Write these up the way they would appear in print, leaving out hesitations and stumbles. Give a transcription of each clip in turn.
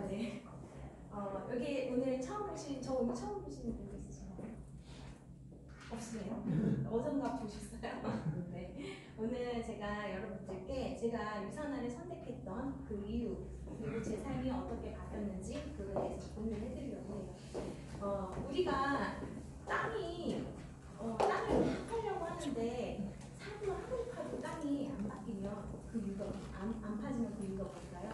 네. 여기 오늘 처음 오신, 저 오늘 처음 보시는 분 있으신가요? 없으세요? 어선가 보셨어요? 네. 오늘 제가 여러분들께 제가 유산화를 선택했던 그 이유, 그리고 제 삶이 어떻게 바뀌었는지 그거에 대해서 공유를 해드리려고 해요. 우리가 땅을 파려고 하는데 사람을 아무리 파도 땅이 안 바뀌면 그 이유가 안 파지면 그 이유가 뭘까요?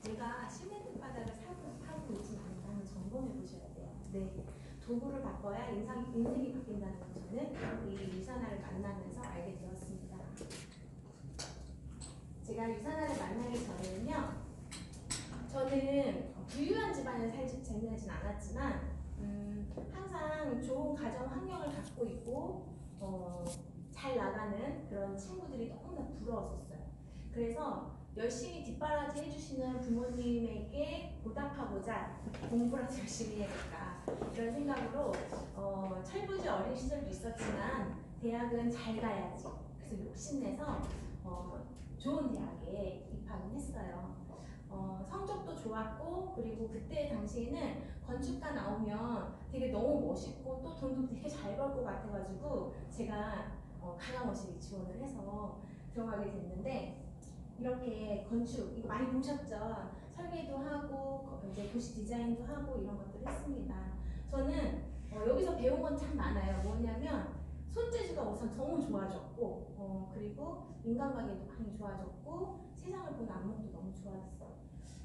내가 시멘트 바닥을 파고 있지 않다는 점검해 보셔야 돼요. 네, 도구를 바꿔야 인생이 바뀐다는 걸 저는 이 유산화를 만나면서 알게 되었습니다. 제가 유산화를 만나기 전에는요, 저는 부유한 집안에 지내진 않았지만 항상 좋은 가정 환경을 갖고 있고 잘 나가는 그런 친구들이 너무나 부러웠었어요. 그래서 열심히 뒷바라지 해주시는 부모님에게 보답하고자 공부라도 열심히 해야겠다 이런 생각으로 철부지 어린 시절도 있었지만 대학은 잘 가야지 그래서 욕심내서 좋은 대학에 입학을 했어요. 성적도 좋았고 그리고 그때 당시에는 건축가 나오면 되게 너무 멋있고 또 돈도 되게 잘 벌 것 같아가지고 제가 강남워시에 지원을 해서 들어가게 됐는데 이렇게 건축 이거 많이 보셨죠? 설계도 하고 이제 도시 디자인도 하고 이런 것들을 했습니다. 저는 여기서 배운 건 참 많아요. 뭐냐면 손재주가 우선 너무 좋아졌고 그리고 인간관계도 많이 좋아졌고 세상을 보는 안목도 너무 좋아졌어요.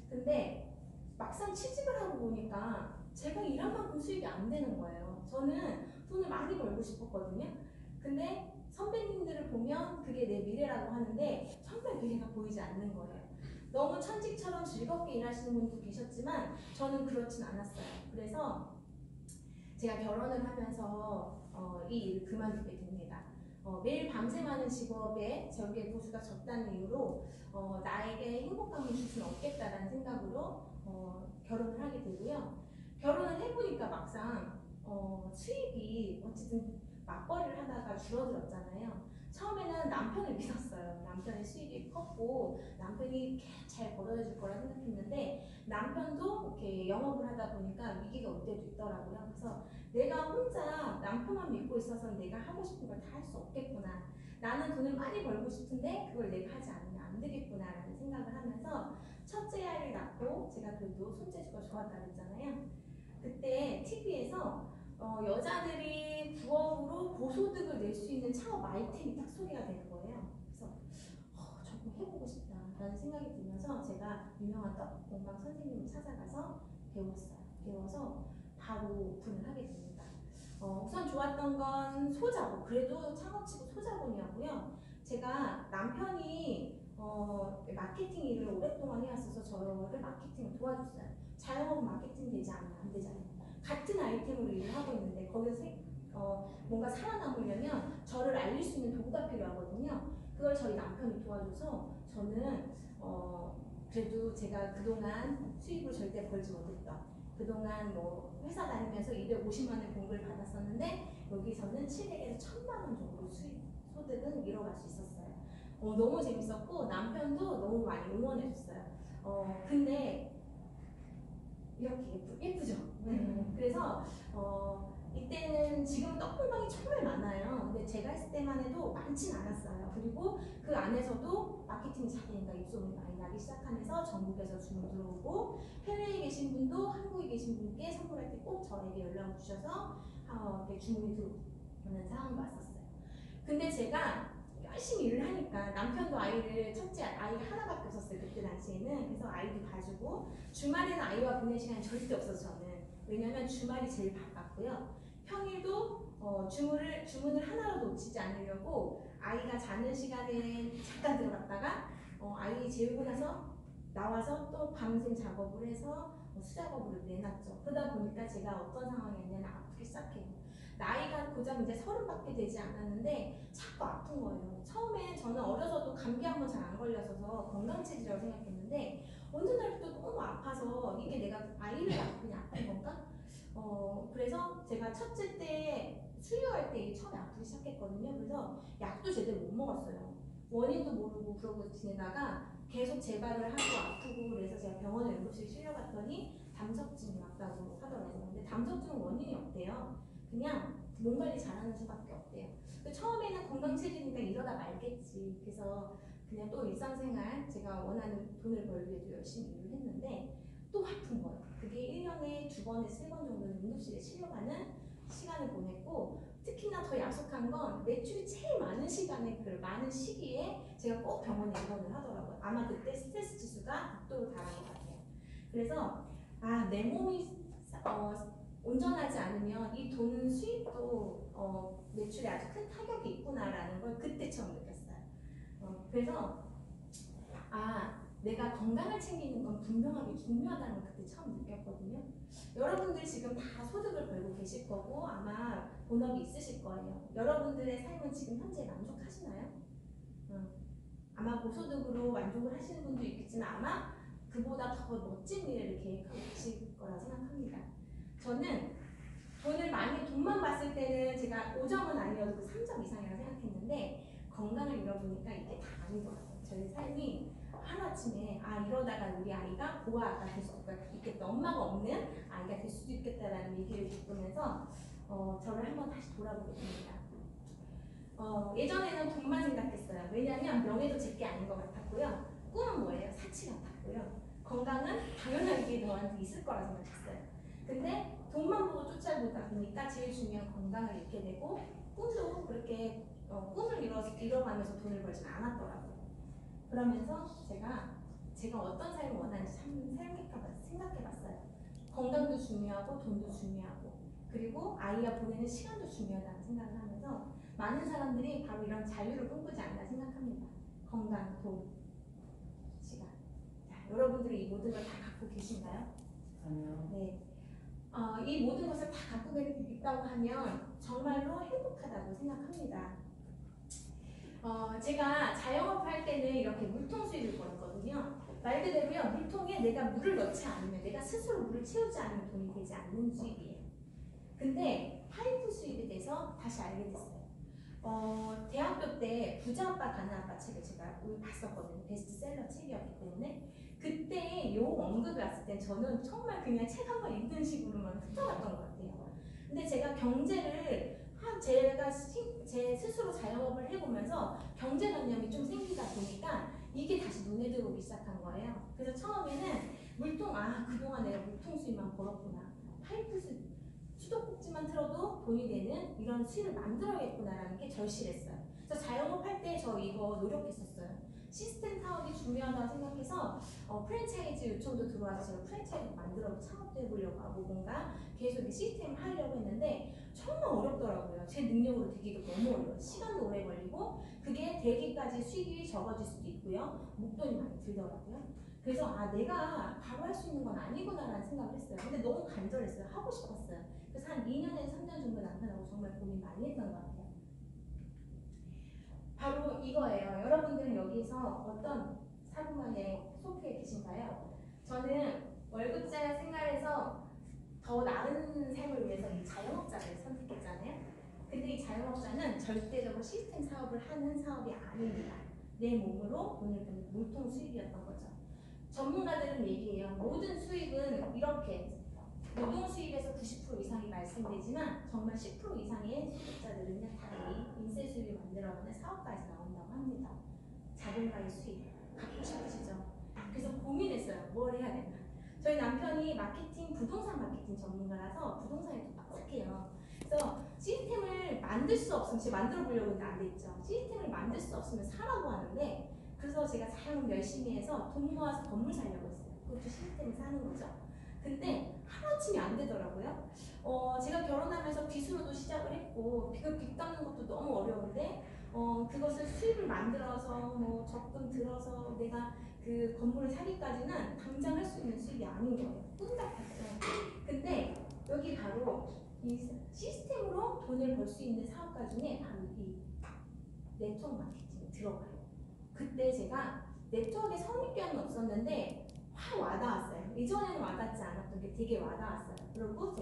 근데 막상 취직을 하고 보니까 제가 일한 만큼 수익이 안 되는 거예요. 저는 돈을 많이 벌고 싶었거든요. 근데 선배님들을 보면 그게 내 미래라고 하는데 정말 미래가 보이지 않는 거예요. 너무 천직처럼 즐겁게 일하시는 분도 계셨지만 저는 그렇진 않았어요. 그래서 제가 결혼을 하면서 이 일을 그만두게 됩니다. 매일 밤새하는 직업에 저에게 보수가 적다는 이유로 나에게 행복감을 줄 수는 없겠다라는 생각으로 결혼을 하게 되고요. 결혼을 해보니까 막상 수입이 어쨌든 맞벌이를 하다가 줄어들었잖아요. 처음에는 남편을 믿었어요. 남편의 수입이 컸고 남편이 잘 벌어다 줄 거라 생각했는데 남편도 이렇게 영업을 하다 보니까 위기가 올 때도 있더라고요. 그래서 내가 혼자 남편만 믿고 있어서는 내가 하고 싶은 걸 다 할 수 없겠구나. 나는 돈을 많이 벌고 싶은데 그걸 내가 하지 않으면 안 되겠구나라는 생각을 하면서 첫째 아이를 낳고 제가 그래도 손재주가 좋았다 그랬잖아요. 그때 TV에서 여자들이 부업으로 고소득을 낼 수 있는 창업 아이템이 딱 소개가 되는 거예요. 그래서 저거 해보고 싶다라는 생각이 들면서 제가 유명한 떡 공방 선생님을 찾아가서 배웠어요. 배워서 바로 오픈을 하게 됩니다. 우선 좋았던 건 소자본, 그래도 창업치고 소자본이었고요. 제가 남편이 마케팅 일을 오랫동안 해왔어서 저를 마케팅을 도와줬어요. 자영업 마케팅 되지 않으면 안 되잖아요. 같은 아이템으로 일을 하고 있는데 거기서 뭔가 살아남으려면 저를 알릴 수 있는 도구가 필요하거든요. 그걸 저희 남편이 도와줘서 저는 그래도 제가 그동안 수입을 절대 벌지 못했던 그동안 뭐 회사 다니면서 250만 원 공부를 받았었는데 여기서는 700에서 1000만 원 정도 수입 소득은 이뤄갈 수 있었어요. 너무 재밌었고 남편도 너무 많이 응원해줬어요. 근데 이렇게 예쁘죠? 그래서 이때는 지금 떡공방이 정말 많아요. 근데 제가 했을 때만 해도 많진 않았어요. 그리고 그 안에서도 마케팅이 잘 되니까 입소문이 많이 나기 시작하면서 전국에서 주문 들어오고 해외에 계신 분도 한국에 계신 분께 선물할 때 꼭 저에게 연락을 주셔서 주문이 들어오는 상황도 왔었어요. 근데 제가 열심히 일을 하니까 남편도 첫째 아이가 하나밖에 없었어요. 그때 당시에는. 그래서 아이도 봐주고 주말에는 아이와 보낼 시간이 절대 없어서 저는. 왜냐면 주말이 제일 바빴고요. 평일도 주문을 하나라도 놓치지 않으려고 아이가 자는 시간에 잠깐 들어갔다가 아이 재우고 나와서 또 밤샘 작업을 해서 수작업으로 내놨죠. 그러다 보니까 제가 어떤 상황이었냐면 아프기 시작해요. 나이가 고작 이제 30밖에 되지 않았는데 자꾸 아픈 거예요. 처음에 저는 어려서도 감기 한 번 잘 안 걸렸어서 건강체질이라고 생각했는데 어느 날부터 너무 아파서 이게 내가 아이를 낳고 그냥 아픈 건가? 그래서 제가 첫째 때 수유할 때 처음에 아프기 시작했거든요. 그래서 약도 제대로 못 먹었어요. 원인도 모르고 그러고 지내다가 계속 재발을 하고 아프고 그래서 제가 병원에 응급실 실려갔더니 담석증이 왔다고 하더라고요. 근데 담석증은 원인이 없대요. 그냥 몸 관리 잘하는 수밖에 없대요. 처음에는 건강체질이니까 이러다 말겠지. 그래서 그냥 또 일상생활 제가 원하는 돈을 벌기 위해서 열심히 일을 했는데 또 아픈 거예요. 그게 1년에 2번에서 3번 정도는 응급실에 실려가는 시간을 보냈고 특히나 더 야속한 건 매출이 제일 많은 시간에 그 많은 시기에 제가 꼭 병원에 입원을 하더라고요. 아마 그때 스트레스 지수가 100도로 달한 것 같아요. 그래서 내 몸이 온전하지 않으면 이 돈 수입도 매출에 아주 큰 타격이 있구나라는 걸 그때 처음 느꼈어요. 그래서 내가 건강을 챙기는 건 분명하게 중요하다는 걸 그때 처음 느꼈거든요. 여러분들 지금 다 소득을 벌고 계실 거고 아마 본업이 있으실 거예요. 여러분들의 삶은 지금 현재 만족하시나요? 아마 고소득으로 만족을 하시는 분도 있겠지만 아마 그보다 더 멋진 미래를 계획하고 계실 거라 생각합니다. 저는 돈만 봤을 때는 제가 5점은 아니어도 3점 이상이라고 생각했는데 건강을 잃어보니까 이게 다 아닌 것 같아요. 저희 삶이 하루아침에 이러다가 우리 아이가 고아가 될 수도 있겠다. 엄마가 없는 아이가 될 수도 있겠다라는 얘기를 듣으면서 저를 한번 다시 돌아보게 됩니다. 예전에는 돈만 생각했어요. 왜냐하면 명예도 제게 아닌 것 같았고요. 꿈은 뭐예요? 사치 같았고요. 건강은 당연하게 저한테 있을 거라 생각했어요. 근데 돈만 보고 쫓아보다 보니까 제일 중요한 건강을 잃게 되고 꿈도 그렇게 꿈을 이뤄가면서 돈을 벌진 않았더라고요. 그러면서 제가 어떤 삶을 원하는지 참 생각해봤어요. 건강도 중요하고 돈도 중요하고 그리고 아이와 보내는 시간도 중요하다는 생각을 하면서 많은 사람들이 바로 이런 자유를 꿈꾸지 않나 생각합니다. 건강, 돈, 시간. 자, 여러분들이 이 모든 걸 다 갖고 계신가요? 아니요. 네. 이 모든 것을 다 갖고 있다고 하면 정말로 행복하다고 생각합니다. 제가 자영업 할 때는 이렇게 물통 수입을 벌었거든요. 말 그대로요, 물통에 내가 물을 넣지 않으면, 내가 스스로 물을 채우지 않으면 돈이 되지 않는 수입이에요. 근데 파이프 수입에 대해서 다시 알게 됐어요. 대학교 때 부자 아빠 가는 아빠 책을 제가 봤었거든요. 베스트셀러 책이었기 때문에 그때 요 언급이 왔을 때 저는 정말 그냥 책 한 번 읽는 식으로만 훑어봤던 것 같아요. 근데 제가 경제를 제 스스로 자영업을 해보면서 경제관념이 좀 생기다 보니까 이게 다시 눈에 들어오기 시작한 거예요. 그래서 처음에는 물통, 그동안 내가 물통 수입만 벌었구나. 파이프 수도꼭지만 틀어도 돈이 되는 이런 수입을 만들어야겠구나라는 게 절실했어요. 그래서 자영업 할 때 저 이거 노력했었어요. 시스템 사업이 중요하다고 생각해서 프랜차이즈 요청도 들어와서 제가 프랜차이즈 만들어 창업도 해보려고 하고 뭔가 계속 시스템을 하려고 했는데 정말 어렵더라고요. 제 능력으로 되기가 너무 어려워요. 시간도 오래 걸리고 그게 되기까지 수익이 적어질 수도 있고요. 목돈이 많이 들더라고요. 그래서 내가 바로 할 수 있는 건 아니구나라는 생각을 했어요. 근데 너무 간절했어요. 하고 싶었어요. 그래서 한 2년에서 3년 정도 남편하고 정말 고민 많이 했던 것 같아요. 바로 이거예요. 여러분들은 여기서 어떤 사고만에 속해 계신가요? 저는 월급자 생활에서 더 나은 삶을 위해서 이 자영업자를 선택했잖아요. 근데 이 자영업자는 절대적으로 시스템 사업을 하는 사업이 아닙니다. 내 몸으로 돈을 버는 물통 수입이었던 거죠. 전문가들은 얘기해요. 모든 수입은 이렇게 노동 수입에서 90% 이상이 말씀되지만 정말 10% 이상의 소득자들은요 다 이 인세 수입을 만들어가는 사업가에서 나온다고 합니다. 자본가의 수입 갖고 싶으시죠? 그래서 고민했어요. 뭘 해야 되나. 저희 남편이 부동산 마케팅 전문가라서 부동산에 또 빡빡해요. 그래서 시스템을 만들 수 없으면 제가 만들어 보려고 했는데 안 됐죠. 시스템을 만들 수 없으면 사라고 하는데 그래서 제가 자영업 열심히 해서 돈 모아서 건물 사려고 했어요. 그것도 시스템을 사는 거죠. 근데 하루아침에 안 되더라고요. 제가 결혼하면서 빚으로도 시작을 했고 빚 갚는 것도 너무 어려운데 그것을 수입을 만들어서 적금 들어서 내가 그 건물을 사기까지는 당장 할 수 있는 수입이 아닌 거예요. 꿈 같았어요. 근데 여기 바로 이 시스템으로 돈을 벌 수 있는 사업가 중에 바로 이 네트워크 마케팅이 들어가요. 그때 제가 네트워크에 선입견은 없었는데 확 와닿았어요. 이전에는 와닿지 않았던 게 되게 와닿았어요. 그리고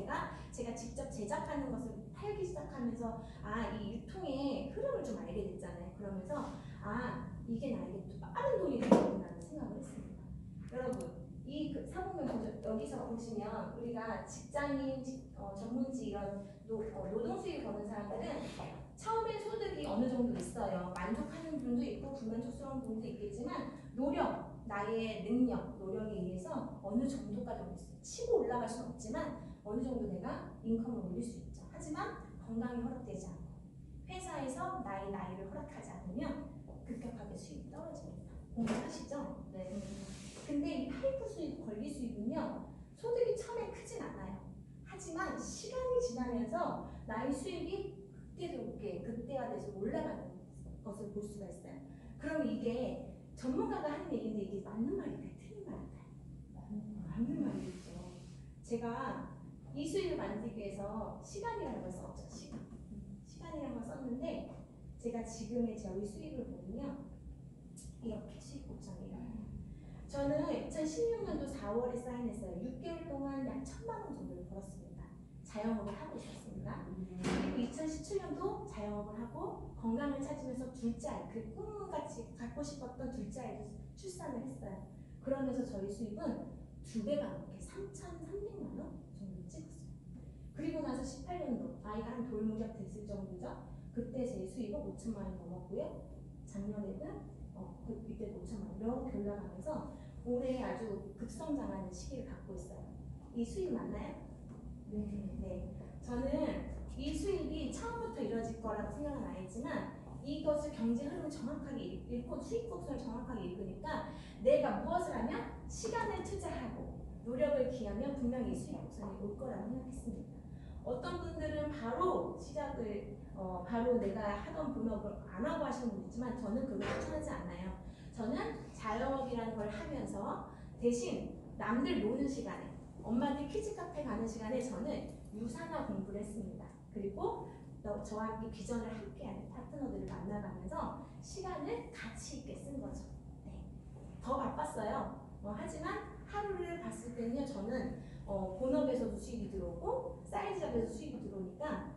제가 직접 제작하는 것을 팔기 시작하면서 이 유통의 흐름을 좀 알게 됐잖아요. 그러면서 이게 나에게 또 빠른 돈이 되겠구나라는 생각을 했습니다. 여러분, 이 사보면 여기서 보시면 우리가 직장인, 전문직 이런 노동 수입 버는 사람들은 처음엔 소득이 어느 정도 있어요. 만족하는 분도 있고 불만족스러운 분도 있겠지만 나의 능력, 노력에 의해서 어느 정도까지 치고 올라갈 수는 없지만 어느 정도 내가 인컴을 올릴 수 있죠. 하지만 건강이 허락되지 않고 회사에서 나의 나이를 허락하지 않으면 급격하게 수입이 떨어집니다. 공부하시죠? 네. 근데 이 파이프 수입, 권리 수입은요, 소득이 처음에 크진 않아요. 하지만 시간이 지나면서 나의 수입이 극대화돼서 올라가는 것을 볼 수가 있어요. 그럼 이게 전문가가 하는 얘기인데 이게 맞는 말일까요? 틀린 말일까요? 맞는 말이죠. 제가 이 수입을 만들기 위해서 시간이라는 걸 썼죠. 시간이라는 걸 썼는데 제가 지금의 저희 수입을 보면요. 이렇게 수입 보장이에요. 저는 2016년도 4월에 사인했어요. 6개월 동안 약 1,000만 원 정도를 벌었습니다. 자영업을 하고 있었습니다. 그리고 2017년도 자영업을 하고 건강을 찾으면서 둘째 아이, 그 꿈같이 갖고 싶었던 둘째 아이를 출산을 했어요. 그러면서 저희 수입은 2배가 넘게 3,300만 원 정도 찍었어요. 그리고 나서 18년도 아이가 한 돌무렵 됐을 정도죠. 그때 제 수입은 5천만 원 넘었고요. 작년에는 이때도 5천만 원 이렇게 올라가면서 올해 아주 급성장하는 시기를 갖고 있어요. 이 수입 맞나요? 네. 저는 이 수입이 처음부터 이루어질 거라고 생각은 안 했지만 이것을 경제 흐름을 정확하게 읽고 수익 곡선을 정확하게 읽으니까 내가 무엇을 하면 시간을 투자하고 노력을 기하면 분명히 이 수익 곡선이 올 거라고 생각했습니다. 어떤 분들은 바로 시작을 바로 내가 하던 본업을 안 하고 하시는 분 있지만 저는 그걸 추천하지 않아요. 저는 자영업이라는 걸 하면서 대신 남들 노는 시간에 엄마들 키즈 카페 가는 시간에 저는 유산화 공부를 했습니다. 그리고 저와 함께 비전을 함께하는 파트너들을 만나가면서 시간을 가치 있게 쓴 거죠. 네. 더 바빴어요. 하지만 하루를 봤을 때는요, 저는 본업에서도 수익이 들어오고 사이즈업에서 수익이 들어오니까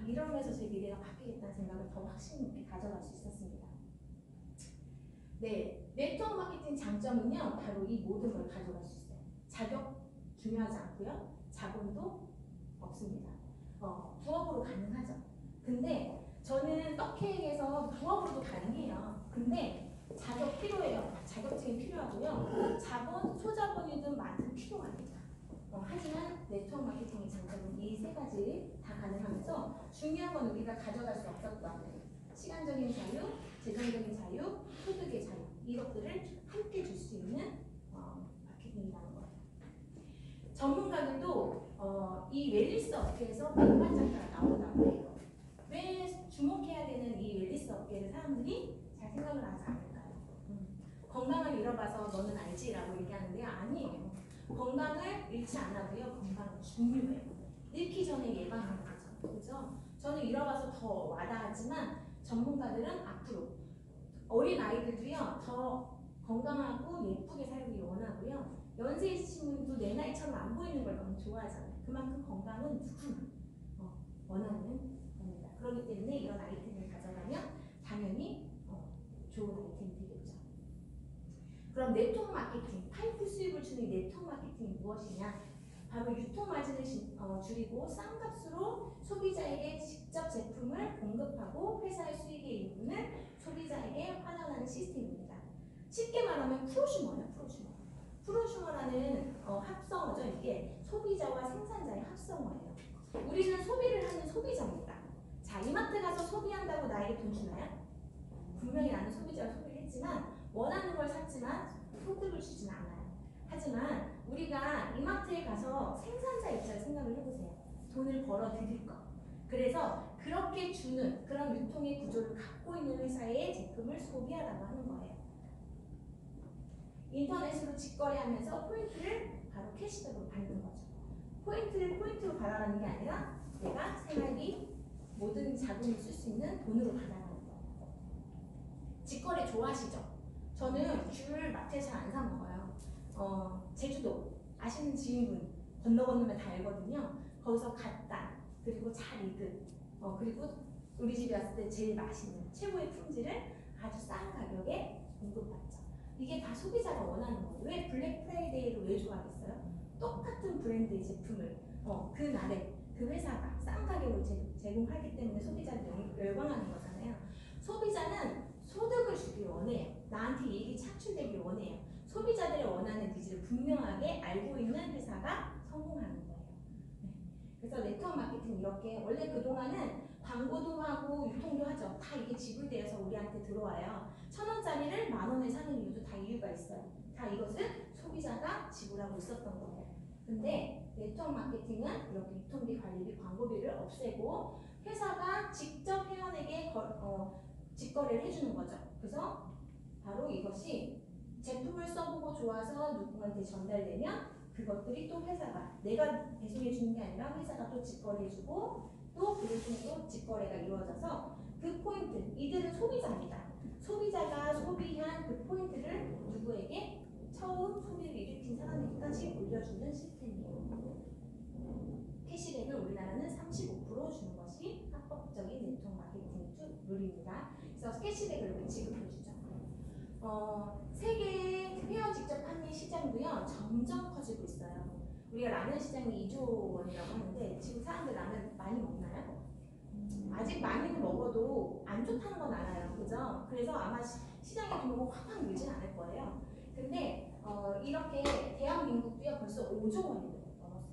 이러면서 제 미래가 바뀌겠다는 생각을 더 확신 있게 가져갈 수 있었습니다. 네, 네트워크 마케팅 장점은요, 바로 이 모든 걸 가져갈 수 있어요. 자격 중요하지 않고요, 자본도 없습니다. 부업으로 가능하죠. 근데 저는 떡케이크에서 부업으로도 가능해요. 근데 자격 필요해요. 자격증이 필요하고요. 자본, 소자본이든 많든 필요합니다. 하지만 네트워크 마케팅의 장점은 이 세 가지 다 가능하면서 중요한 건 우리가 가져갈 수 없었던 시간적인 자유, 재정적인 자유, 소득의 자유 이것들을 함께 줄 수 있는 마케팅이라는 거예요. 전문가들도 이 웰니스 업계에서 백만장자가 나온다고 해요. 왜 주목해야 되는 이 웰니스 업계를 사람들이 잘 생각을 하지 않을까요? 건강을 잃어봐서 너는 알지라고 얘기하는데 아니에요. 건강을 잃지 않아도요. 건강은 중요해요. 잃기 전에 예방하는 거죠. 그죠? 저는 잃어봐서 더 와닿았지만 전문가들은 앞으로 어린 아이들도요. 더 건강하고 예쁘게 살기 원하고요. 연세 있으신 분도 내 나이처럼 안 보이는 걸 너무 좋아하잖아요. 그만큼 건강은 누구나 원하는 겁니다. 그렇기 때문에 이런 아이템을 가져가면 당연히 좋은 아이템이 되겠죠. 그럼 네트워크 마케팅, 파이프 수입을 주는 네트워크 마케팅이 무엇이냐? 바로 유통 마진을 줄이고 싼 값으로 소비자에게 직접 제품을 공급하고 회사의 수익의 일부는 소비자에게 환원하는 시스템입니다. 쉽게 말하면 프로슈머예요. 프로슈머라는 합성어죠. 이게 소비자와 생산자의 합성어예요. 우리는 소비를 하는 소비자입니다. 자, 이마트 가서 소비한다고 나에게 돈 주나요? 분명히 나는 소비자가 소비를 했지만 원하는 걸 샀지만 소득을 주진 않아요. 하지만 우리가 이마트에 가서 생산자 입장을 생각을 해보세요. 돈을 벌어 드릴 것. 그래서 그렇게 주는 그런 유통의 구조를 갖고 있는 회사의 제품을 소비하라고 하는 거예요. 인터넷으로 직거래하면서 포인트를 바로 캐시백으로 받는 거죠. 포인트를 포인트로 받아가는 게 아니라 내가 생활비 모든 자금을 쓸 수 있는 돈으로 받아가는 거예요. 직거래 좋아하시죠? 저는 귤 마트에서 안 사 먹어요. 제주도 아시는 지인분 건너면 다 알거든요. 거기서 갓단 그리고 잘 익은 그리고 우리 집에 왔을 때 제일 맛있는 최고의 품질을 아주 싼 가격에 공급받죠. 이게 다 소비자가 원하는 거예요. 왜 블랙 프라이데이를 왜 좋아하겠어요? 똑같은 브랜드의 제품을 그날에 그 회사가 싼 가격으로 제공하기 때문에 소비자를 열광하는 거잖아요. 소비자는 소득을 주길 원해요. 나한테 이익이 창출되길 원해요. 소비자들의 원하는 니즈를 분명하게 알고 있는 회사가 성공하는 거예요. 네. 그래서 네트워크 마케팅 이렇게 원래 그동안은 광고도 하고 유통도 하죠. 다 이게 지불되어서 우리한테 들어와요. 1,000원짜리를 10,000원에 사는 이유도 다 이유가 있어요. 다 이것을 소비자가 지불하고 있었던 거예요. 근데 네트워크 마케팅은 이렇게 유통비, 관리비, 광고비를 없애고 회사가 직접 회원에게 직거래를 해주는 거죠. 그래서 바로 이것이 제품을 써보고 좋아서 누구한테 전달되면 그것들이 또 회사가 내가 배송해 주는 게 아니라 회사가 또 직거래해주고 또 그리고 직거래가 이루어져서 그 포인트, 이들은 소비자입니다. 소비자가 소비한 그 포인트를 누구에게 처음 소비를 일으킨 사람에게까지 올려주는 시스템이에요. 캐시백을 우리나라는 35% 주는 것이 합법적인 네트워크 마케팅 룰입니다. 그래서 캐시백을 이렇게 지급해주죠. 세계 회원 직접 판매 시장도요 점점 커지고 있어요. 우리가 라면 시장이 2조 원이라고 하는데 지금 사람들 라면 많이 먹나요? 아직 많이는 먹어도 안 좋다는 건 알아요. 그죠? 그래서 아마 시장의 규모가 확 늘진 않을 거예요. 근데 이렇게 대한민국도요 벌써 5조 원이 넘었어요.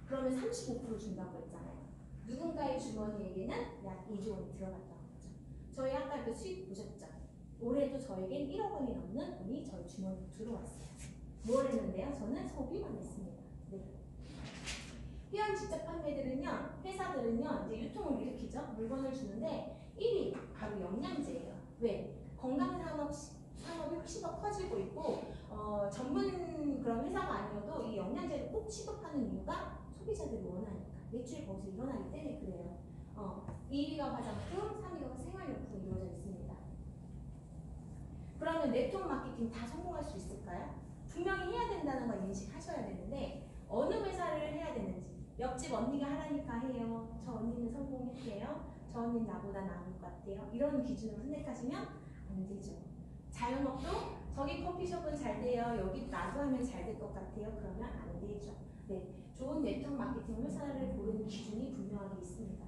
그러면 35% 준다고 했잖아요. 누군가의 주머니에게는 약 2조 원이 들어갔다는 거죠. 저희 아까 그 수익 보셨죠? 올해도 저에겐 1억 원이 넘는 돈이 저희 주머니로 들어왔어요. 뭘 했는데요? 저는 소비만 했습니다. 네. 회원 직접 판매들은요, 회사들은요, 이제 유통을 일으키죠. 물건을 주는데 1위 바로 영양제예요. 왜? 건강산업이 훨씬 더 커지고 있고 전문 그런 회사가 아니어도 이 영양제를 꼭 취급하는 이유가 소비자들이 원하니까 매출이 거기서 일어나기 때문에 그래요. 2위가 화장품, 3위가 생활용품이 이루어져 있습니다. 그러면 네트워크 마케팅 다 성공할 수 있을까요? 분명히 해야 된다는 걸 인식하셔야 되는데 어느 회사를 해야 되는지 옆집 언니가 하라니까 해요. 저 언니는 성공했대요. 저 언니는 나보다 나은 것 같대요. 이런 기준으로 선택하시면 안 되죠. 자영업도 저기 커피숍은 잘 돼요. 여기 나도 하면 잘 될 것 같아요. 그러면 안 되죠. 네, 좋은 네트워크 마케팅 회사를 고르는 기준이 분명하게 있습니다.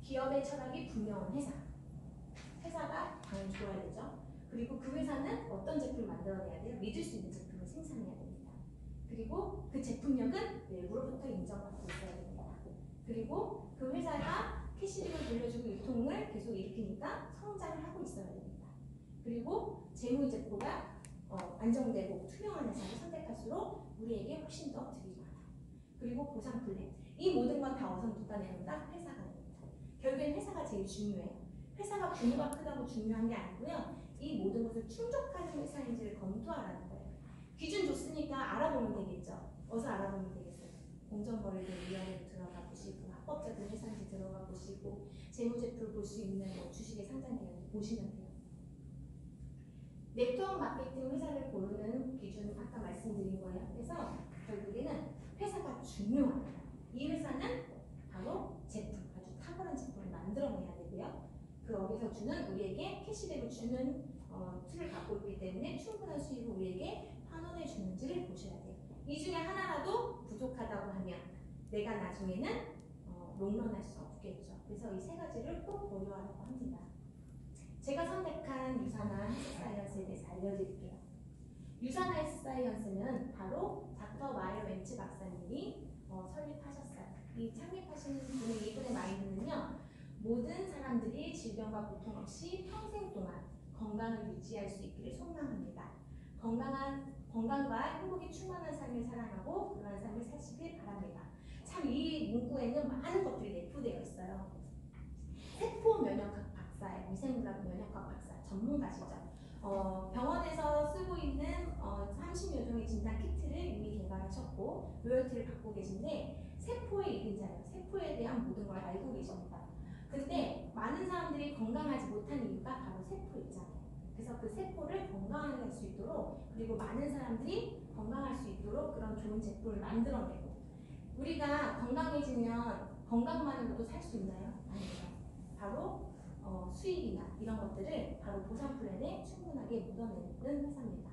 기업의 철학이 분명한 회사가 당연히 좋아야 되죠. 그리고 그 회사는 어떤 제품을 만들어내야 돼요? 믿을 수 있는 제품을 생산해야 됩니다. 그리고 그 제품력은 외부로부터 인정받고 있어야 됩니다. 그리고 그 회사가 캐시백을 돌려주고 유통을 계속 일으키니까 성장을 하고 있어야 됩니다. 그리고 재무제표가 안정되고 투명한 회사를 선택할수록 우리에게 훨씬 더 득이 많아요. 그리고 보상 플랜. 이 모든 건 다 어선 누가 내는다? 회사가 냅니다. 결국엔 회사가 제일 중요해요. 회사가 규모가 크다고 중요한 게 아니고요. 이 모든 것을 충족하는 회사인지를 검토하라는 거예요. 기준 줬으니까 알아보면 되겠죠. 어디서 알아보면 되겠어요. 공정거래위원회로 들어가 보시고 합법적인 회사인지 들어가 보시고 재무제표를 볼 수 있는 주식에 상장되어 보시면 돼요. 네트워크 마케팅 회사를 고르는 기준 아까 말씀드린 거예요. 그래서 결국에는 회사가 중요합니다. 이 회사는 바로 제품, 아주 탁월한 제품을 만들어내야 되고요. 그 업에서 주는 우리에게 캐시백을 주는 툴을 갖고 있기 때문에 충분한 수익을 우리에게 환원해 주는지를 보셔야 돼요. 이 중에 하나라도 부족하다고 하면 내가 나중에는 롱런할 수 없겠죠. 그래서 이 세 가지를 꼭 고려하라고 합니다. 제가 선택한 유산화 헬스사이언스에 대해서 알려드릴게요. 유산화 헬스사이언스는 바로 닥터 마이어 웬츠 박사님이 설립하셨어요. 이 창립하신 분의 이분의 마인드는요. 모든 사람들이 질병과 고통 없이 평생 동안 건강을 유지할 수 있기를 소망합니다. 건강과 행복이 충만한 삶을 사랑하고 그러한 삶을 사시길 바랍니다. 참 이 문구에는 많은 것들이 내포되어 있어요. 세포 면역학 박사예요. 미생물학 면역학 박사 전문가시죠. 병원에서 쓰고 있는 30여 종의 진단 키트를 이미 개발하셨고 로열티를 받고 계신데 세포의 이근자예요. 세포에 대한 모든 걸 알고 계십니다. 근데 많은 사람들이 건강하지 못한 이유가 바로 세포 있잖아요. 그래서 그 세포를 건강하게 할 수 있도록 그리고 많은 사람들이 건강할 수 있도록 그런 좋은 제품을 만들어내고 우리가 건강해지면 건강만으로도 살 수 있나요? 아니죠. 바로 수익이나 이런 것들을 바로 보상 플랜에 안에 충분하게 묻어내는 회사입니다.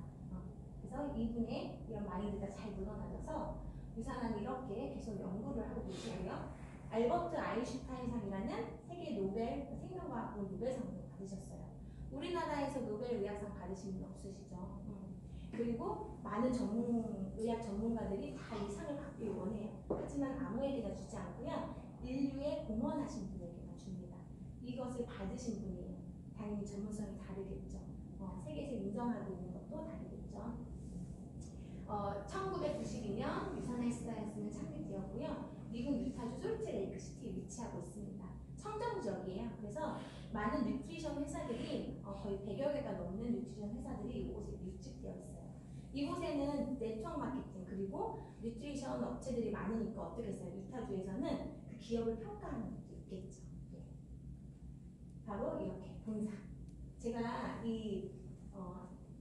그래서 이분의 이런 마인드가 잘 묻어나져서 유산환이 이렇게 계속 연구를 하고 계시고요. 알버트 아인슈타인상이라는 세계 노벨 생명과학부 노벨상을 받으셨어요. 우리나라에서 노벨 의학상 받으신 분 없으시죠? 그리고 많은 의학 전문가들이 다 이 상을 받길 원해요. 하지만 아무에게나 주지 않고요. 인류에 공헌하신 분에게만 줍니다. 이것을 받으신 분이에요. 당연히 전문성이 다르겠죠. 세계에서 인정하고 있는 것도 다르겠죠. 1992년 유산의 사이언스는 창립되었고요. 미국 유타주 솔트레이크 시티에 위치하고 있습니다. 청정 지역이에요. 그래서 많은 뉴트리션 회사들이 거의 100여 개가 넘는 뉴트리션 회사들이 이곳에 밀집되어 있어요. 이곳에는 네트워크 마케팅 그리고 뉴트리션 업체들이 많으니까 어떻게 했어요? 유타주에서는 그 기업을 평가하는 것도 있겠죠. 네. 바로 이렇게 본사. 제가 이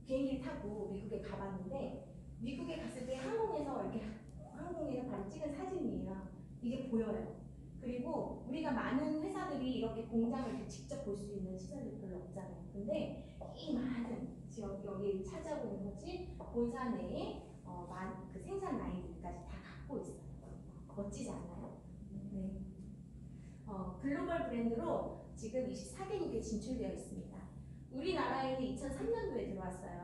비행기를 타고 미국에 가봤는데 미국에 갔을 때 항공에서 바로 찍은 사진이에요. 이게 보여요. 그리고 우리가 많은 회사들이 이렇게 공장을 이렇게 직접 볼 수 있는 시설이 별로 없잖아요. 근데 이 많은 지역 여기 차지하고 있는 것이 본사 내에 그 생산 라인들까지 다 갖고 있어요. 멋지지 않나요? 네. 글로벌 브랜드로 지금 24개국에 진출되어 있습니다. 우리나라에는 2003년도에 들어왔어요.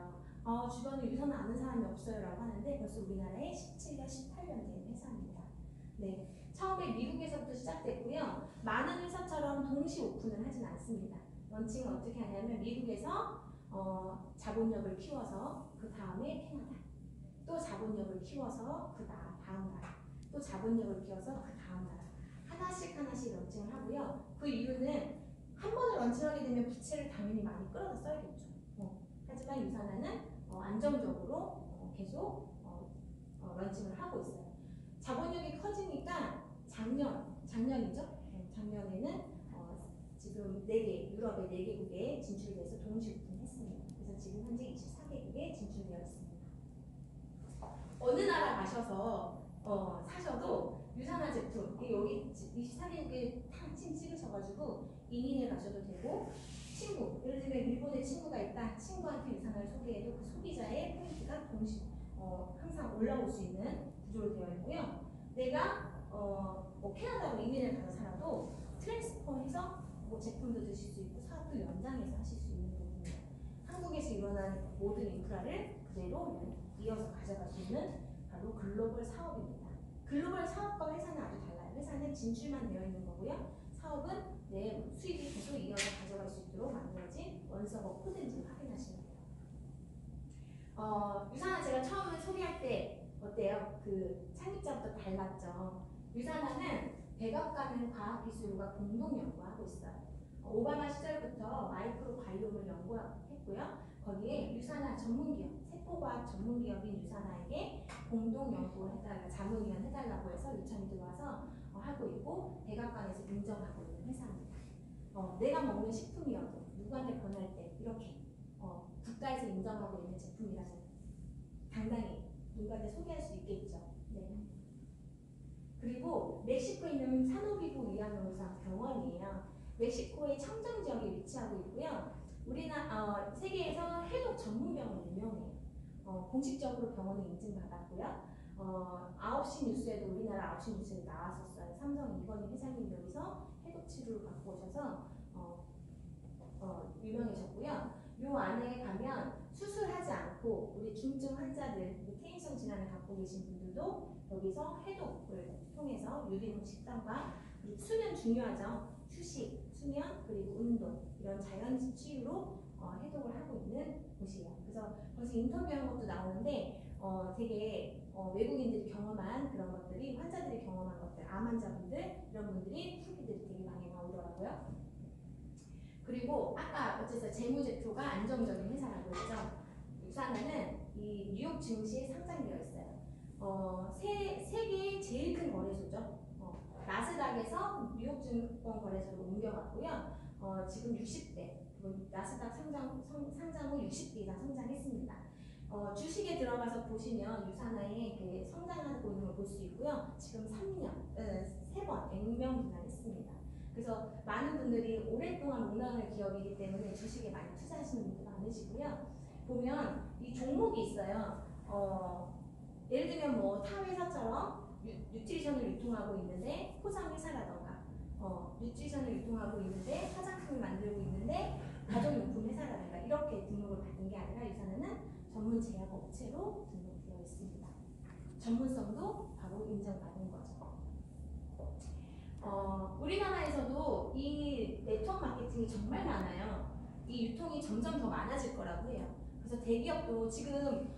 주변에 유산을 아는 사람이 없어요 라고 하는데 벌써 우리나라에 17년, 18년 된 회사입니다. 네, 처음에 미국에서부터 시작됐고요. 많은 회사처럼 동시 오픈을 하진 않습니다. 런칭은 어떻게 하냐면 미국에서 자본력을 키워서 그 다음에 캐나다, 또 자본력을 키워서 그 다음 나라, 또 자본력을 키워서 그 다음 나라 하나씩 런칭을 하고요. 그 이유는 한 번을 런칭하게 되면 부채를 당연히 많이 끌어다 써야겠죠. 하지만 유산화는 안정적으로 계속 런칭을 하고 있어요. 자본력이 커지니까 작년이죠? 작년에는 지금 4개, 유럽의 4개국에 진출돼서 동시 오픈했습니다. 그래서 지금 현재 24개국에 진출되어 있습니다. 어느 나라 가셔서 사셔도 유산화 제품, 여기 24개국에 탕침 찍으셔가지고 인인해 가셔도 되고, 친구, 예를 들면 일본에 친구가 있다, 친구한테 유산화를 소개해도 그 소비자의 포인트가 항상 올라올 수 있는 구조로 되어 있고요. 내가 캐나다로 이민을 가서 살아도 트랜스퍼해서 제품도 드실 수 있고 사업도 연장해서 하실 수 있는 부분입니다. 한국에서 일어난 모든 인프라를 그대로 이어서 가져갈 수 있는 바로 글로벌 사업입니다. 글로벌 사업과 회사는 아주 달라요. 회사는 진출만 되어 있는 거고요. 사업은 내 수익이 계속 이어서 가져갈 수 있도록 만들어진 원서버 코드인지를 확인하시면 돼요. 유산화 제가 처음에 소개할 때 어때요? 그 창립자부터 달랐죠. 유산화는 백악관은 과학기술과 공동 연구하고 있어요. 오바마 시절부터 마이크로 바이옴을 연구했고요. 거기에 유산화 전문기업, 세포과학 전문기업인 유산화에게 공동 연구해달라, 자문위원 해달라고 해서 요청이 들어와서 하고 있고 백악관에서 인정하고 있는 회사입니다. 내가 먹는 식품이어도 누구한테 권할 때 이렇게 국가에서 인정하고 있는 제품이라서 당당히 누구한테 소개할 수 있겠죠. 네. 그리고 멕시코에 있는 산호기부 위안농상 병원이에요. 멕시코의 청정 지역에 위치하고 있고요. 세계에서 해독 전문 병원 유명해요. 공식적으로 병원이 인증받았고요. 9시 뉴스에도 우리나라 9시 뉴스에 나왔었어요. 삼성 이건희 회장님 여기서 해독 치료를 받고 오셔서 유명해졌고요. 요 안에 가면 수술하지 않고 우리 중증 환자들, 퇴행성 질환을 갖고 계신 분들도 여기서 해독을 통해서 유기농 식단과 그리고 수면 중요하죠. 휴식, 수면, 그리고 운동 이런 자연 치유로 해독을 하고 있는 곳이에요. 그래서 벌써 인터뷰한 것도 나오는데 되게 외국인들이 경험한 그런 것들이 환자들이 경험한 것들, 암 환자분들 이런 분들이 후기들이 되게 많이 나오더라고요. 그리고 아까 어째서 재무제표가 안정적인 회사라고 했죠. 유산화는 이 뉴욕 증시에 상장되어 있어요. 세계의 제일 큰 거래소죠. 나스닥에서 뉴욕 증권 거래소로 옮겨갔고요. 지금 60대, 나스닥 상장 후 60대 이상 성장했습니다. 주식에 들어가서 보시면 유산화의 그 성장하고 있는 걸 볼 수 있고요. 지금 3번 액면 분할했습니다. 그래서 많은 분들이 오랫동안 목나는 기업이기 때문에 주식에 많이 투자하시는 분들 않으시고요. 보면 이 종목이 있어요. 예를 들면 뭐 타 회사처럼 뉴트리션을 유통하고 있는데 포장 회사라던가 뉴트리션을 유통하고 있는데 화장품을 만들고 있는데 가정용품 회사라든가 이렇게 등록을 받은 게 아니라 유산은은 전문 제약 업체로 등록되어 있습니다. 전문성도 바로 인정받은 거죠. 우리나라에서도 이 네트워크 마케팅이 정말 많아요. 이 유통이 점점 더 많아질 거라고 해요. 그래서 대기업도 지금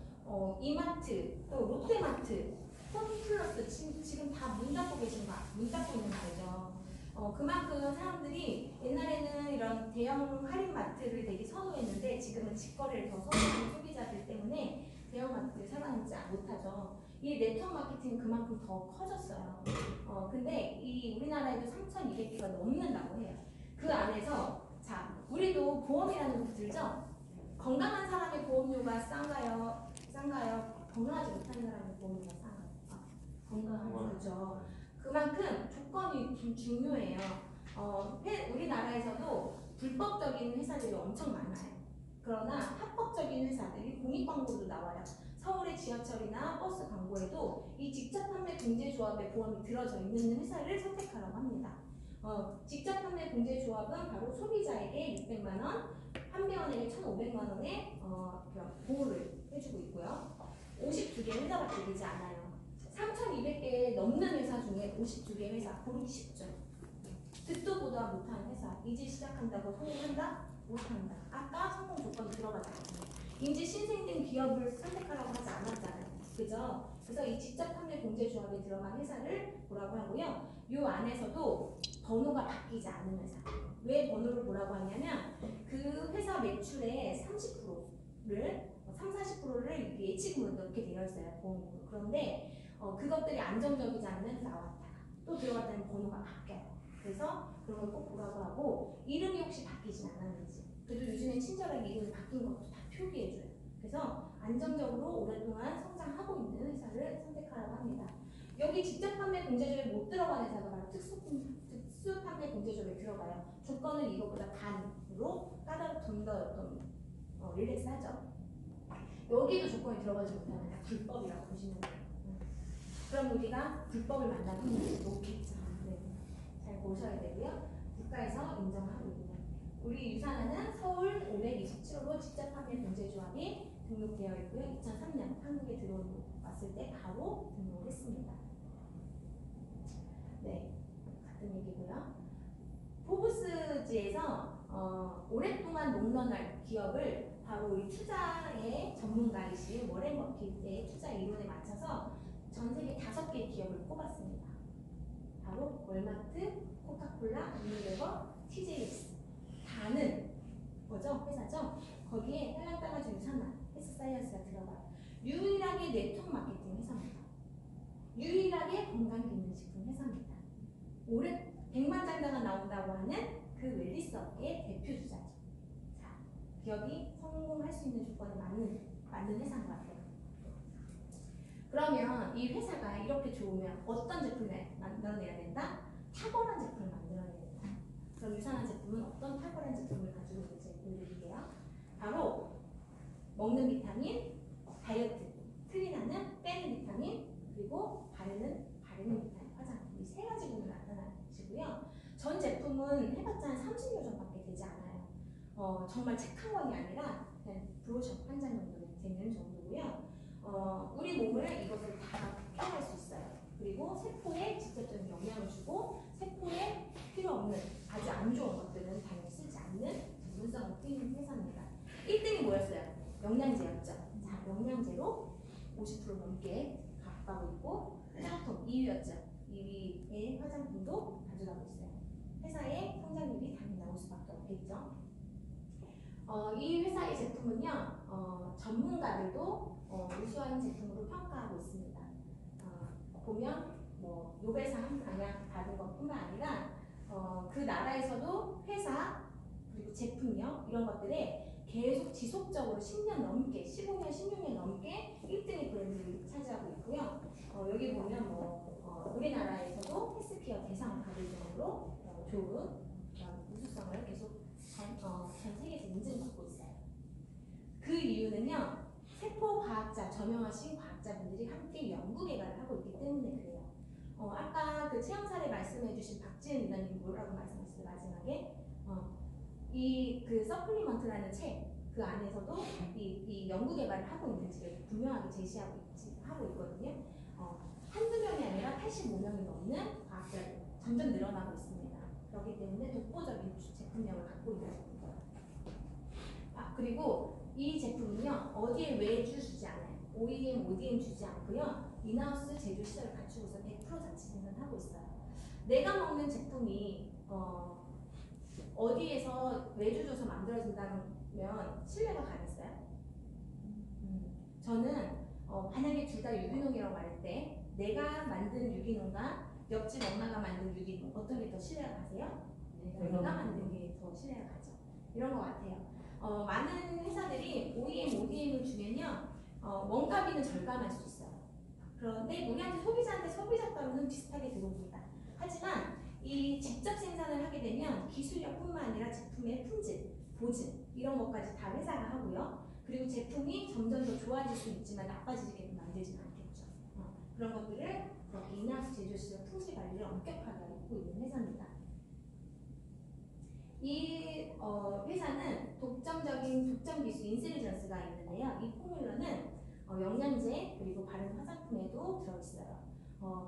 이마트, 또 롯데마트, 홈플러스 지금 다 문 닫고 문 닫고 있는 거죠. 그만큼 사람들이 옛날에는 이런 대형 할인마트를 되게 선호했는데 지금은 직거래를 더 선호하는 소비자들 때문에 대형마트를 사랑하지 못하죠. 이 네트워크 마케팅은 그만큼 더 커졌어요. 근데 이 우리나라에도 3,200개가 넘는다고 해요. 그 안에서 자, 우리도 보험이라는 거 들죠? 건강한 사람의 보험료가 싼가요? 건강하지 못한 사람의 보험료가 싼가요? 건강한 거죠. 그만큼 조건이 좀 중요해요. 우리나라에서도 불법적인 회사들이 엄청 많아요. 그러나 합법적인 회사들이 공익광고도 나와요. 서울의 지하철이나 버스 광고에도 이 직접 판매 공제조합의 보험이 들어져 있는 회사를 선택하라고 합니다. 직접 판매 공제조합은 바로 소비자에게 600만 원, 판매원에게 1,500만 원의 보호를 해주고 있고요. 52개 회사밖에 되지 않아요. 3,200개 넘는 회사 중에 52개 회사 고르기 쉽죠. 듣도 보다 못한 회사, 이제 시작한다고 성공한다? 못한다. 아까 성공 조건 들어갔잖아요. 이제 신생된 기업을 선택하라고 하지 않았잖아요. 그죠? 그래서 이 직접 판매 공제조합에 들어간 회사를 보라고 하고요. 이 안에서도 번호가 바뀌지 않은 회사. 왜 번호를 보라고 하냐면 그 회사 매출의 30%를 30-40%를 예치금으로 넣게 되어 있어요. 보험으로. 그런데 그것들이 안정적이지 않으면 나왔다가 또 들어갔다는 번호가 바뀌어요. 그래서 그런 걸 꼭 보라고 하고 이름이 혹시 바뀌진 않았는지 그래도 요즘에 친절하게 이름이 바뀐 것도 다 표기해줘요. 그래서 안정적으로 오랫동안 성장하고 있는 회사를 선택하라고 합니다. 여기 직접 판매 공제조에 못 들어간 회사가 바로 특수 판매 공제조에 들어가요. 조건은 이것보다 반으로 좀 더 릴렉스하죠. 여기도 조건이 들어가지 못하면 다 불법이라고 보시면 돼요. 그럼 우리가 불법을 만나면 놓겠죠. 네. 잘 보셔야 되고요. 국가에서 인정하고 있는 우리 유산은은 서울 527호로 직접 판매 공제조합이 등록되어 있고요. 2003년 한국에 들어왔을 때 바로 등록을 했습니다. 네, 같은 얘기고요. 포브스지에서 오랫동안 롱런할 기업을 바로 우리 투자의 전문가이신 워렌 버핏의 투자 이론에 맞춰서 전 세계 5개 기업을 뽑았습니다. 바로 월마트, 코카콜라, 유니레버, TJX 다는 뭐죠? 회사죠? 거기에 딸랑딸랑주 유산만, 헬스사이언스가 들어가요. 유일하게 네트워크 마케팅 회사입니다. 유일하게 건강기능식품 회사입니다. 올해 100만 장당가 나온다고 하는 그 웰니스 업계의 대표 주자죠. 자, 기업이 성공할 수 있는 조건에 맞는 회사인 것 같아요. 그러면 이 회사가 이렇게 좋으면 어떤 제품을 만들어내야 된다? 탁월한 제품을 만들어내야 된다. 그럼 유산한 제품은 어떤 탁월한 제품을 가지고 있는지 보여드릴게요. 바로 먹는 비타민, 다이어트, 클린하는 빼는 비타민, 그리고 바르는 비타민, 화장품 이 3가지 분으로 나타나시고요. 전 제품은 해봤자 한 30여 점밖에 되지 않아요. 정말 책 한 권이 아니라 그냥 브로셔 한 장 정도 되는 정도고요. 우리 몸을 이것을 다 케어할 수 있어요. 그리고 세포에 직접적인 영향을 주고 세포에 필요 없는 아주 안 좋은 것들은 당연히 쓰지 않는 전문성을 띄는 회사입니다. 1등이 뭐였어요? 영양제였죠. 자, 영양제로 50% 넘게 가까고 있고 화장품 2위였죠. 2위의 화장품도 가져가고 있어요. 회사의 성장률이 당연히 나올 수밖에 없겠죠. 이 회사의 제품은요, 전문가들도 우수한 제품으로 평가하고 있습니다. 보면 뭐 노벨상 받은 것뿐만 아니라 그 나라에서도 회사 그리고 제품력 이런 것들에 계속 지속적으로 10년 넘게, 15년, 16년 넘게 1등의 브랜드를 차지하고 있고요. 여기 보면 우리나라에서도 헬스케어 대상을 받을 정도로 좋은 우수성을 계속 전 세계에서 인증받고 있어요. 저명하신 과학자분들이 함께 연구 개발을 하고 있기 때문에 그래요. 아까 그 체험 사례 말씀해주신 박지은 위원님 뭐라고 말씀하셨어요? 마지막에 이 그 서플리먼트라는 책 그 안에서도 이 연구 개발을 하고 있는지를 분명하게 하고 있거든요. 한두 명이 아니라 85명이 넘는 과학자들 점점 늘어나고 있습니다. 그렇기 때문에 독보적인 제품력을 갖고 있는 겁니다. 그리고 이 제품은요 어디에 외주 주지 않아요. OEM, ODM 주지 않고요 인하우스 제조 시설을 갖추고서 100% 자체 생산하고 있어요. 내가 먹는 제품이 어디에서 외주 줘서 만들어진다면 신뢰가 가겠어요? 저는 만약에 둘 다 유기농이라고 말할 때 내가 만든 유기농과 옆집 엄마가 만든 유기농 어떤 게 더 신뢰가 가세요? 내가 만든 게 더 신뢰가 가죠. 이런 것 같아요. 많은 회사들이 OEM, ODM을 주면요 원가비는 절감할 수 있어요. 그런데 우리한테 소비자 값은 비슷하게 들어옵니다. 하지만 이 직접 생산을 하게 되면 기술력뿐만 아니라 제품의 품질, 보증 이런 것까지 다 회사가 하고요. 그리고 제품이 점점 더 좋아질 수 있지만 나빠지게 만들지는 않겠죠. 그런 것들을 그렇게 인하우스 제조시설 품질 관리를 엄격하게 하고 있는 회사입니다. 이 회사는 독점 기술 인텔리전스가 있는데요. 이 포뮬러는 영양제 그리고 바른 화장품에도 들어있어요.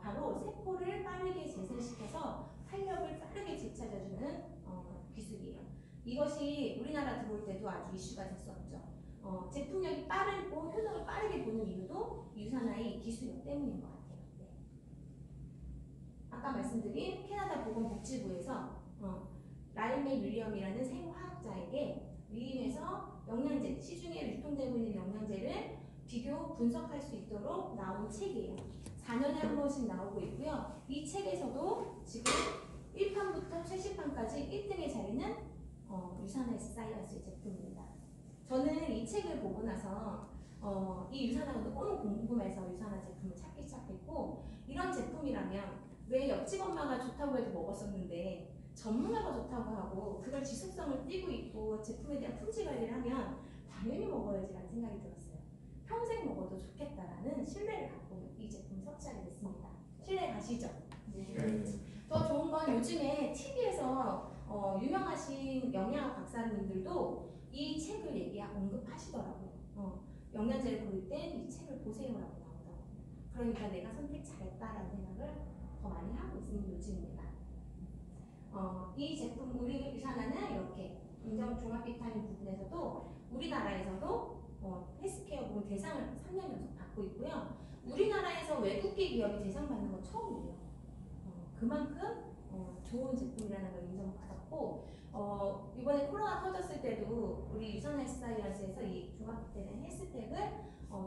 바로 세포를 빠르게 재생시켜서 활력을 빠르게 되찾아주는 기술이에요. 이것이 우리나라 들어올 때도 아주 이슈가 됐었죠. 제품력이 빠르고 효능을 빠르게 보는 이유도 유산화의 기술력 때문인 것 같아요. 네. 아까 말씀드린 캐나다 보건복지부에서 라일메 윌리엄이라는 생화학자에게 위임해서 영양제, 시중에 유통되고 있는 영양제를 비교 분석할 수 있도록 나온 책이에요. 4년에 한 번씩 나오고 있고요. 이 책에서도 지금 1판부터 최신판까지 1등의 자리는 유산화 사이언스의 제품입니다. 저는 이 책을 보고 나서 이 유산화가 너무 궁금해서 유산화 제품을 찾기 시작했고 이런 제품이라면 왜 옆집 엄마가 좋다고 해도 먹었었는데 전문가가 좋다고 하고 그걸 지속성을 띠고 있고 제품에 대한 품질 관리를 하면 당연히 먹어야지라는 생각이 들었어요. 평생 먹어도 좋겠다라는 신뢰를 갖고 이 제품 섭취하게 됐습니다. 신뢰 가시죠? 네. 더 좋은 건 요즘에 TV에서 유명하신 영양학 박사님들도 이 책을 언급하시더라고요. 영양제를 고를 땐 이 책을 보세요라고 나오더라고요. 그러니까 내가 선택 잘했다라는 생각을 더 많이 하고 있는 요즘입니다. 이 제품 우리 유산화는 이렇게 인정 종합 비타민 부분에서도 우리나라에서도 헬스케어 부분 대상을 3년 연속 받고 있고요. 우리나라에서 외국계 기업이 대상 받는 건 처음이에요. 그만큼 좋은 제품이라는 걸 인정받았고 이번에 코로나 터졌을 때도 우리 유산화 사이언스에서 이 종합된 헬스텍을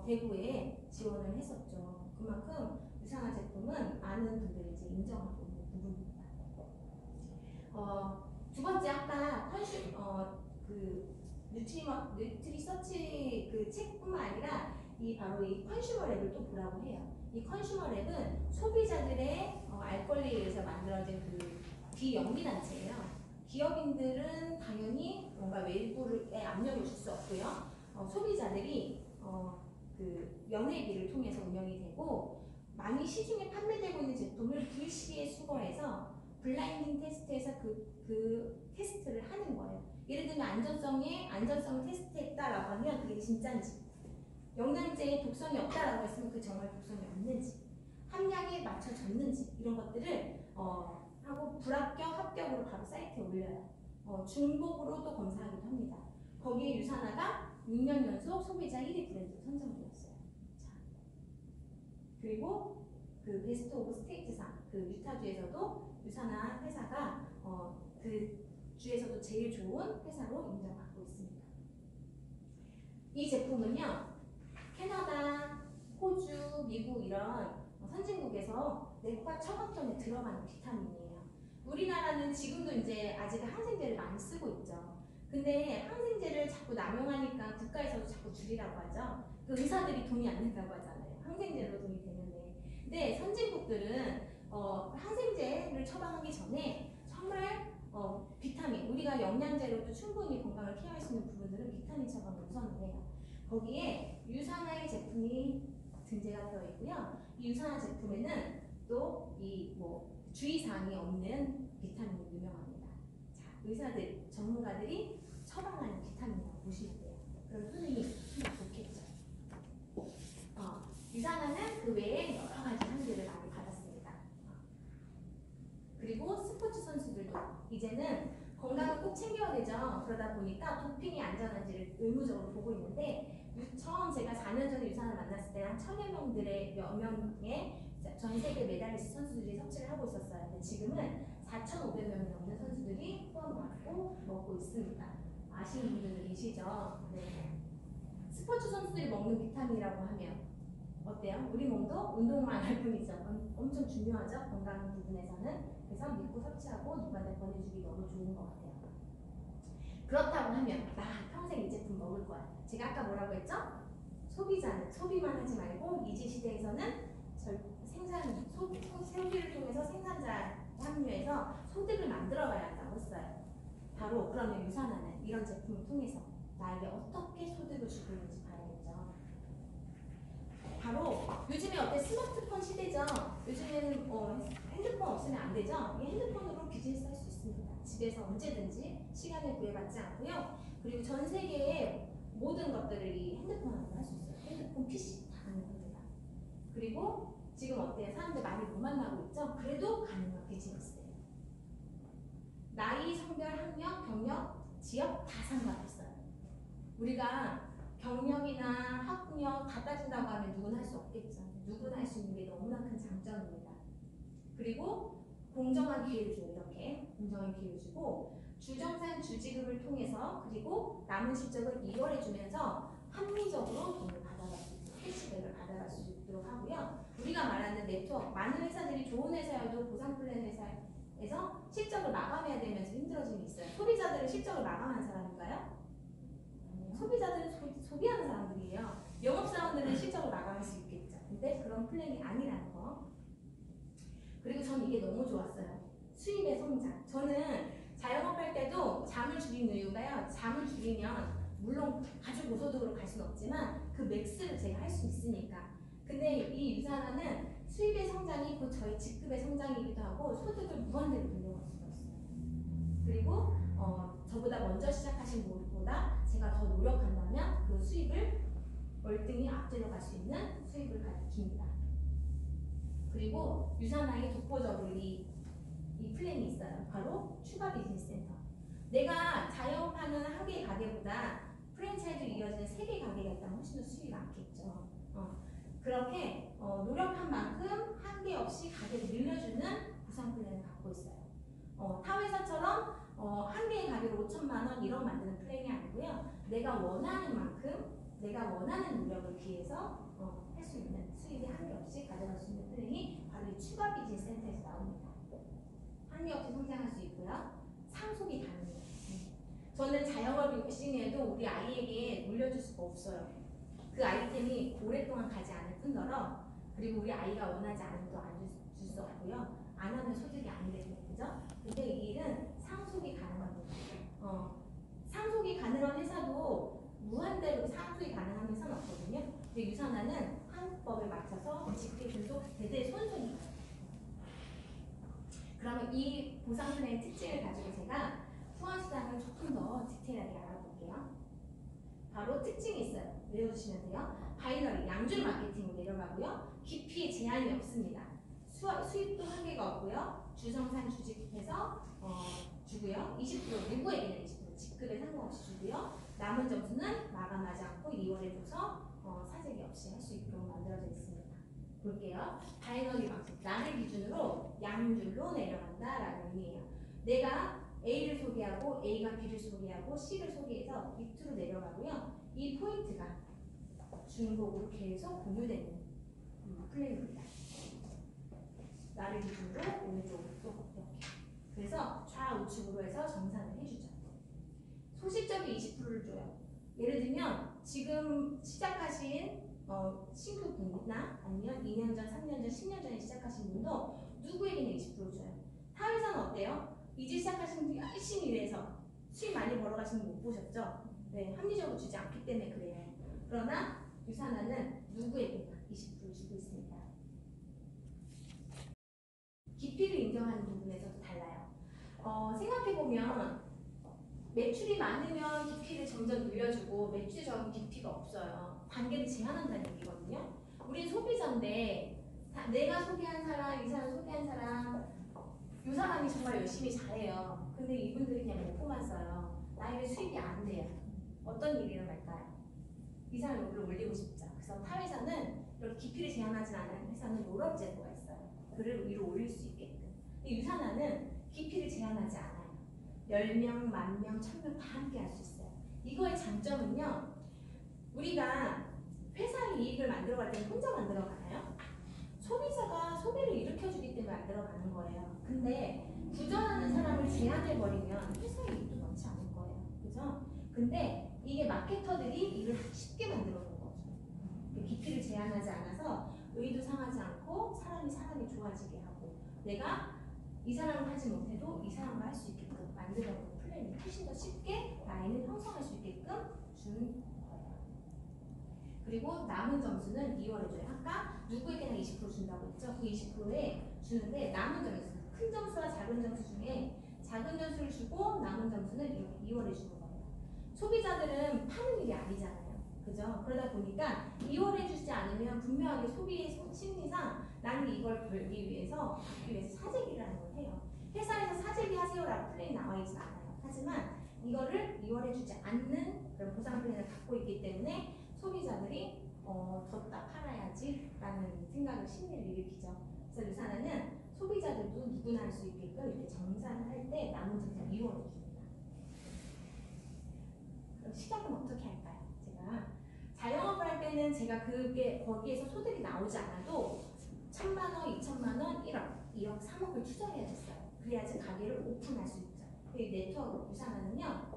대구에 지원을 했었죠. 그만큼 유산화 제품은 많은 분들이 이제 인정하고 있는 부분입니다. 두 번째 아까 그 뉴트리서치 그 책뿐만 아니라 바로 이 컨슈머 랩을 또 보라고 해요. 이 컨슈머 랩은 소비자들의 알 권리에 의해서 만들어진 그 비영리단체예요. 기업인들은 당연히 뭔가 외부의 압력을 줄 수 없고요. 소비자들이 그 연회비를 통해서 운영이 되고 많이 시중에 판매되고 있는 제품을 불시에 수거해서 블라인딩 테스트에서 그 테스트를 하는 거예요. 예를 들면 안전성을 테스트했다라고 하면 그게 진짜인지, 영양제에 독성이 없다라고 했으면 그 정말 독성이 없는지, 함량에 맞춰졌는지 이런 것들을 하고 불합격, 합격으로 바로 사이트에 올려요. 중복으로 또 검사하기도 합니다. 거기에 유산화가 6년 연속 소비자 1위 브랜드로 선정되었어요. 자, 그리고 그 베스트 오브 스테이트상 그 유타주에서도 유산화 회사가 그 주에서도 제일 좋은 회사로 인정받고 있습니다. 이 제품은요, 캐나다, 호주, 미국 이런 선진국에서 내과 처방전에 들어가는 비타민이에요. 우리나라는 지금도 이제 아직 항생제를 많이 쓰고 있죠. 근데 항생제를 자꾸 남용하니까 국가에서도 자꾸 줄이라고 하죠. 그 의사들이 돈이 안 된다고 하잖아요. 항생제로 돈이 되는데. 근데 선진국들은 항생제를 처방하기 전에 정말 비타민, 우리가 영양제로도 충분히 건강을 케어할 수 있는 부분들은 비타민 처방을 우선을 해요. 거기에 유산화의 제품이 등재가 되어 있고요. 이 유산화 제품에는 또 이 주의사항이 없는 비타민이 유명합니다. 자, 의사들, 전문가들이 처방하는 비타민이라고 보시면 돼요. 그럼 손님이 좋겠죠. 유산화는 그 외에 여러 가지 상들을 많이 받았습니다. 그리고 스포츠 선수들도 이제는 건강을 꼭 챙겨야 되죠. 그러다 보니까 도핑이 안전한지를 의무적으로 보고 있는데 처음 제가 4년 전에 유산을 만났을 때 한 1000여 명들의 몇 명의 전 세계 메달리스트 선수들이 섭취를 하고 있었어요. 근데 지금은 4,500명이 넘는 선수들이 포함받고 먹고 있습니다. 아시는 분들도 계시죠? 네. 스포츠 선수들이 먹는 비타민이라고 하면 어때요? 우리 몸도 운동만 할 뿐이죠. 엄청 중요하죠? 건강 부분에서는. 그래서 믿고 섭취하고 누구한테 보내주기 너무 좋은 것 같아요. 그렇다고 하면 나 평생 이 제품 먹을 거야. 제가 아까 뭐라고 했죠? 소비자는 소비만 하지 말고 이지 시대에서는 소비를 통해서 생산자 합류해서 소득을 만들어가야 한다고 했어요. 바로 그러면 유산화는 이런 제품을 통해서 나에게 어떻게 소득을 주고 있는지 봐야겠죠. 바로 요즘에 어때 스마트폰 시대죠. 요즘에는 핸드폰 없으면 안 되죠. 이 핸드폰으로 비즈니스 할 수 있습니다. 집에서 언제든지 시간을 구애받지 않고요. 그리고 전 세계의 모든 것들을 이 핸드폰으로 할 수 있어요. 핸드폰, PC 다 가능합니다. 그리고 지금 어때요? 사람들 많이 못 만나고 있죠? 그래도 가능한 비즈니스예요. 나이, 성별, 학력, 경력, 지역 다 상관없어요. 우리가 경력이나 학력 다 따진다고 하면 누구나 할 수 없겠죠. 누구나 할 수 있는 게 너무나 큰 장점입니다. 그리고 공정한 기회를 줘요. 이렇게 공정한 기회를 주고 주정산 주지급을 통해서 그리고 남은 실적을 이월해주면서 합리적으로 돈을 받아갈 수 있도록 캐시백을 받아갈 수 있도록 하고요. 우리가 말하는 네트워크, 많은 회사들이 좋은 회사여도 보상 플랜 회사에서 실적을 마감해야 되면서 힘들어짐이 있어요. 소비자들은 실적을 마감하는 사람인가요? 소비자들은 소비하는 사람들이에요. 영업사원들은 실적을 마감할 수 있겠죠. 근데 그런 플랜이 아니라는 거. 그리고 전 이게 너무 좋았어요. 수입의 성장. 저는 자영업할 때도 잠을 줄인 이유가요. 잠을 줄이면 물론 아주 고소득으로 갈 수는 없지만 그 맥스를 제가 할 수 있으니까. 근데 이 유산화는 수입의 성장이 곧 저희 직급의 성장이기도 하고 소득을 무한대로 돌려갈 수가 있어요. 그리고 저보다 먼저 시작하신 분보다 제가 더 노력한다면 그 수입을 월등히 앞질러 갈 수 있는 수입을 가리킵니다. 그리고 유산화의 독보적으로 이 플랜이 있어요. 바로 추가 비즈니스 센터. 내가 자영업하는 한 개의 가게보다 프랜차이즈로 이어지는 3개 가게가 있다면 훨씬 더 수익이 많겠죠. 그렇게 노력한 만큼 한계 없이 가게를 늘려주는 보상 플랜을 갖고 있어요. 타 회사처럼 한 개의 가게로 5천만 원 1억 만드는 플랜이 아니고요. 내가 원하는 만큼 내가 원하는 노력을 기해서 할 수 있는 수익이 한계 없이 가져갈 수 있는 플랜이 바로 이 추가 비즈니스 센터에서 나옵니다. 한계 없이 성장할 수 있고요. 상속이 가능해요. 저는 자영업을 열심히 해도 우리 아이에게 물려줄 수가 없어요. 그 아이템이 오랫동안 가지 않을 뿐더러 그리고 우리 아이가 원하지 않아도 안 줄 수 없고요. 안 하면 소득이 안 되죠. 그죠? 근데 이 일은 상속이 가능합니다. 상속이 가능한 회사도 무한대로 상속이 가능한 회사는 없거든요. 근데 유산화는 한법에 맞춰서 직계 계속 대대 손손이 가요. 그러면 이 보상 플랜의 특징을 가지고 제가 후원수당을 조금 더 디테일하게 알아볼게요. 바로 특징이 있어요. 외워주시면 돼요. 바이너리, 양줄 마케팅으로 내려가고요. 깊이에 제한이 없습니다. 수입도 한계가 없고요. 주성산 주직해서 주고요. 20% 누구에게는 20% 직급에 상관없이 주고요. 남은 점수는 마감하지 않고 2월에 줘서 사재기 없이 할 수 있도록 만들어져 있습니다. 볼게요. 바이너리 방식, 나를 기준으로 양줄로 내려간다라는 의미예요. 내가 A를 소개하고 A가 B를 소개하고 C를 소개해서 밑으로 내려가고요. 이 포인트가 중복으로 계속 공유되는 플랜입니다. 나를 기준으로 오른쪽으로 또 이렇게. 그래서 좌우측으로 해서 정산을 해주죠. 소실적인 20%를 줘요. 예를 들면 지금 시작하신 신규분이나 아니면 2년 전, 3년 전, 10년 전에 시작하신 분도 누구에게는 20% 줘요. 타 회사는 어때요? 이제 시작하신 분 열심히 일해서 수익 많이 벌어가시는 분 못 보셨죠? 네, 합리적으로 주지 않기 때문에 그래요. 그러나 유산화는 누구에게나 20% 주고 있습니다. 기피를 인정하는 부분에서도 달라요. 생각해보면 매출이 많으면 기피를 점점 늘려주고 매출이 적으면 기피가 없어요. 단계를 제한한다는 얘기거든요. 우린 소비자인데 내가 소개한 사람, 이 사람 소개한 사람, 이 사람이 정말 열심히 잘해요. 근데 이분들이 그냥 목표만 써요. 나에게 수입이 안 돼요. 어떤 일이 일어날까요? 이 사람 여기를 올리고 싶죠. 그래서 타회사는 이렇게 기피를 제한하지 않은 회사는 롤업 제도가 있어요. 글을 위로 올릴 수 있게끔. 유산화는 기피를 제한하지 않아요. 10명, 10,000명, 1,000명 다 함께 할 수 있어요. 이거의 장점은요. 우리가 회사의 이익을 만들어갈 때는 혼자 만들어가나요? 소비자가 소비를 일으켜주기 때문에 만들어가는 거예요. 근데 부전하는 사람을 제한해버리면 회사의 이익도 많지 않을 거예요. 그죠? 근데 이게 마케터들이 일을 쉽게 만들어 놓은 거죠. 기피를 제한하지 않아서 의도 상하지 않고 사람이 좋아지게 하고 내가 이 사람을 하지 못해도 이 사람과 할 수 있게끔 만들어 놓은 플랜이 훨씬 더 쉽게 라인을 형성할 수 있게끔 주는 거예요. 그리고 남은 점수는 2월에 줘요. 아까 누구에게나 20% 준다고 했죠? 그 20%에 주는데 남은 점수, 큰 점수와 작은 점수 중에 작은 점수를 주고 남은 점수는 이렇게 2월에 주는 거예요. 소비자들은 파는 일이 아니잖아요. 그죠? 그러다 보니까 2월에 주지 않으면 분명하게 소비의 심리상 나는 이걸 벌기 위해서 사재기를 하는 걸 해요. 회사에서 사재기 하세요라고 플랜이 나와 있지 않아요. 하지만 이거를 2월에 주지 않는 그런 보상 플랜을 갖고 있기 때문에 소비자들이 더 팔아야지라는 생각을 심리를 일으키죠. 그래서 유산화는 소비자들도 누구나 할 수 있게끔 이렇게 정산을 할 때 남은 점수를 2월에 줍니다. 그럼 시작은 어떻게 할까요? 제가 자영업을 할 때는 제가 거기에서 소득이 나오지 않아도 1,000만 원, 2,000만 원, 1억, 2억, 3억을 투자해야 됐어요. 그래야지 가게를 오픈할 수 있죠. 이 네트워크 유산화는요.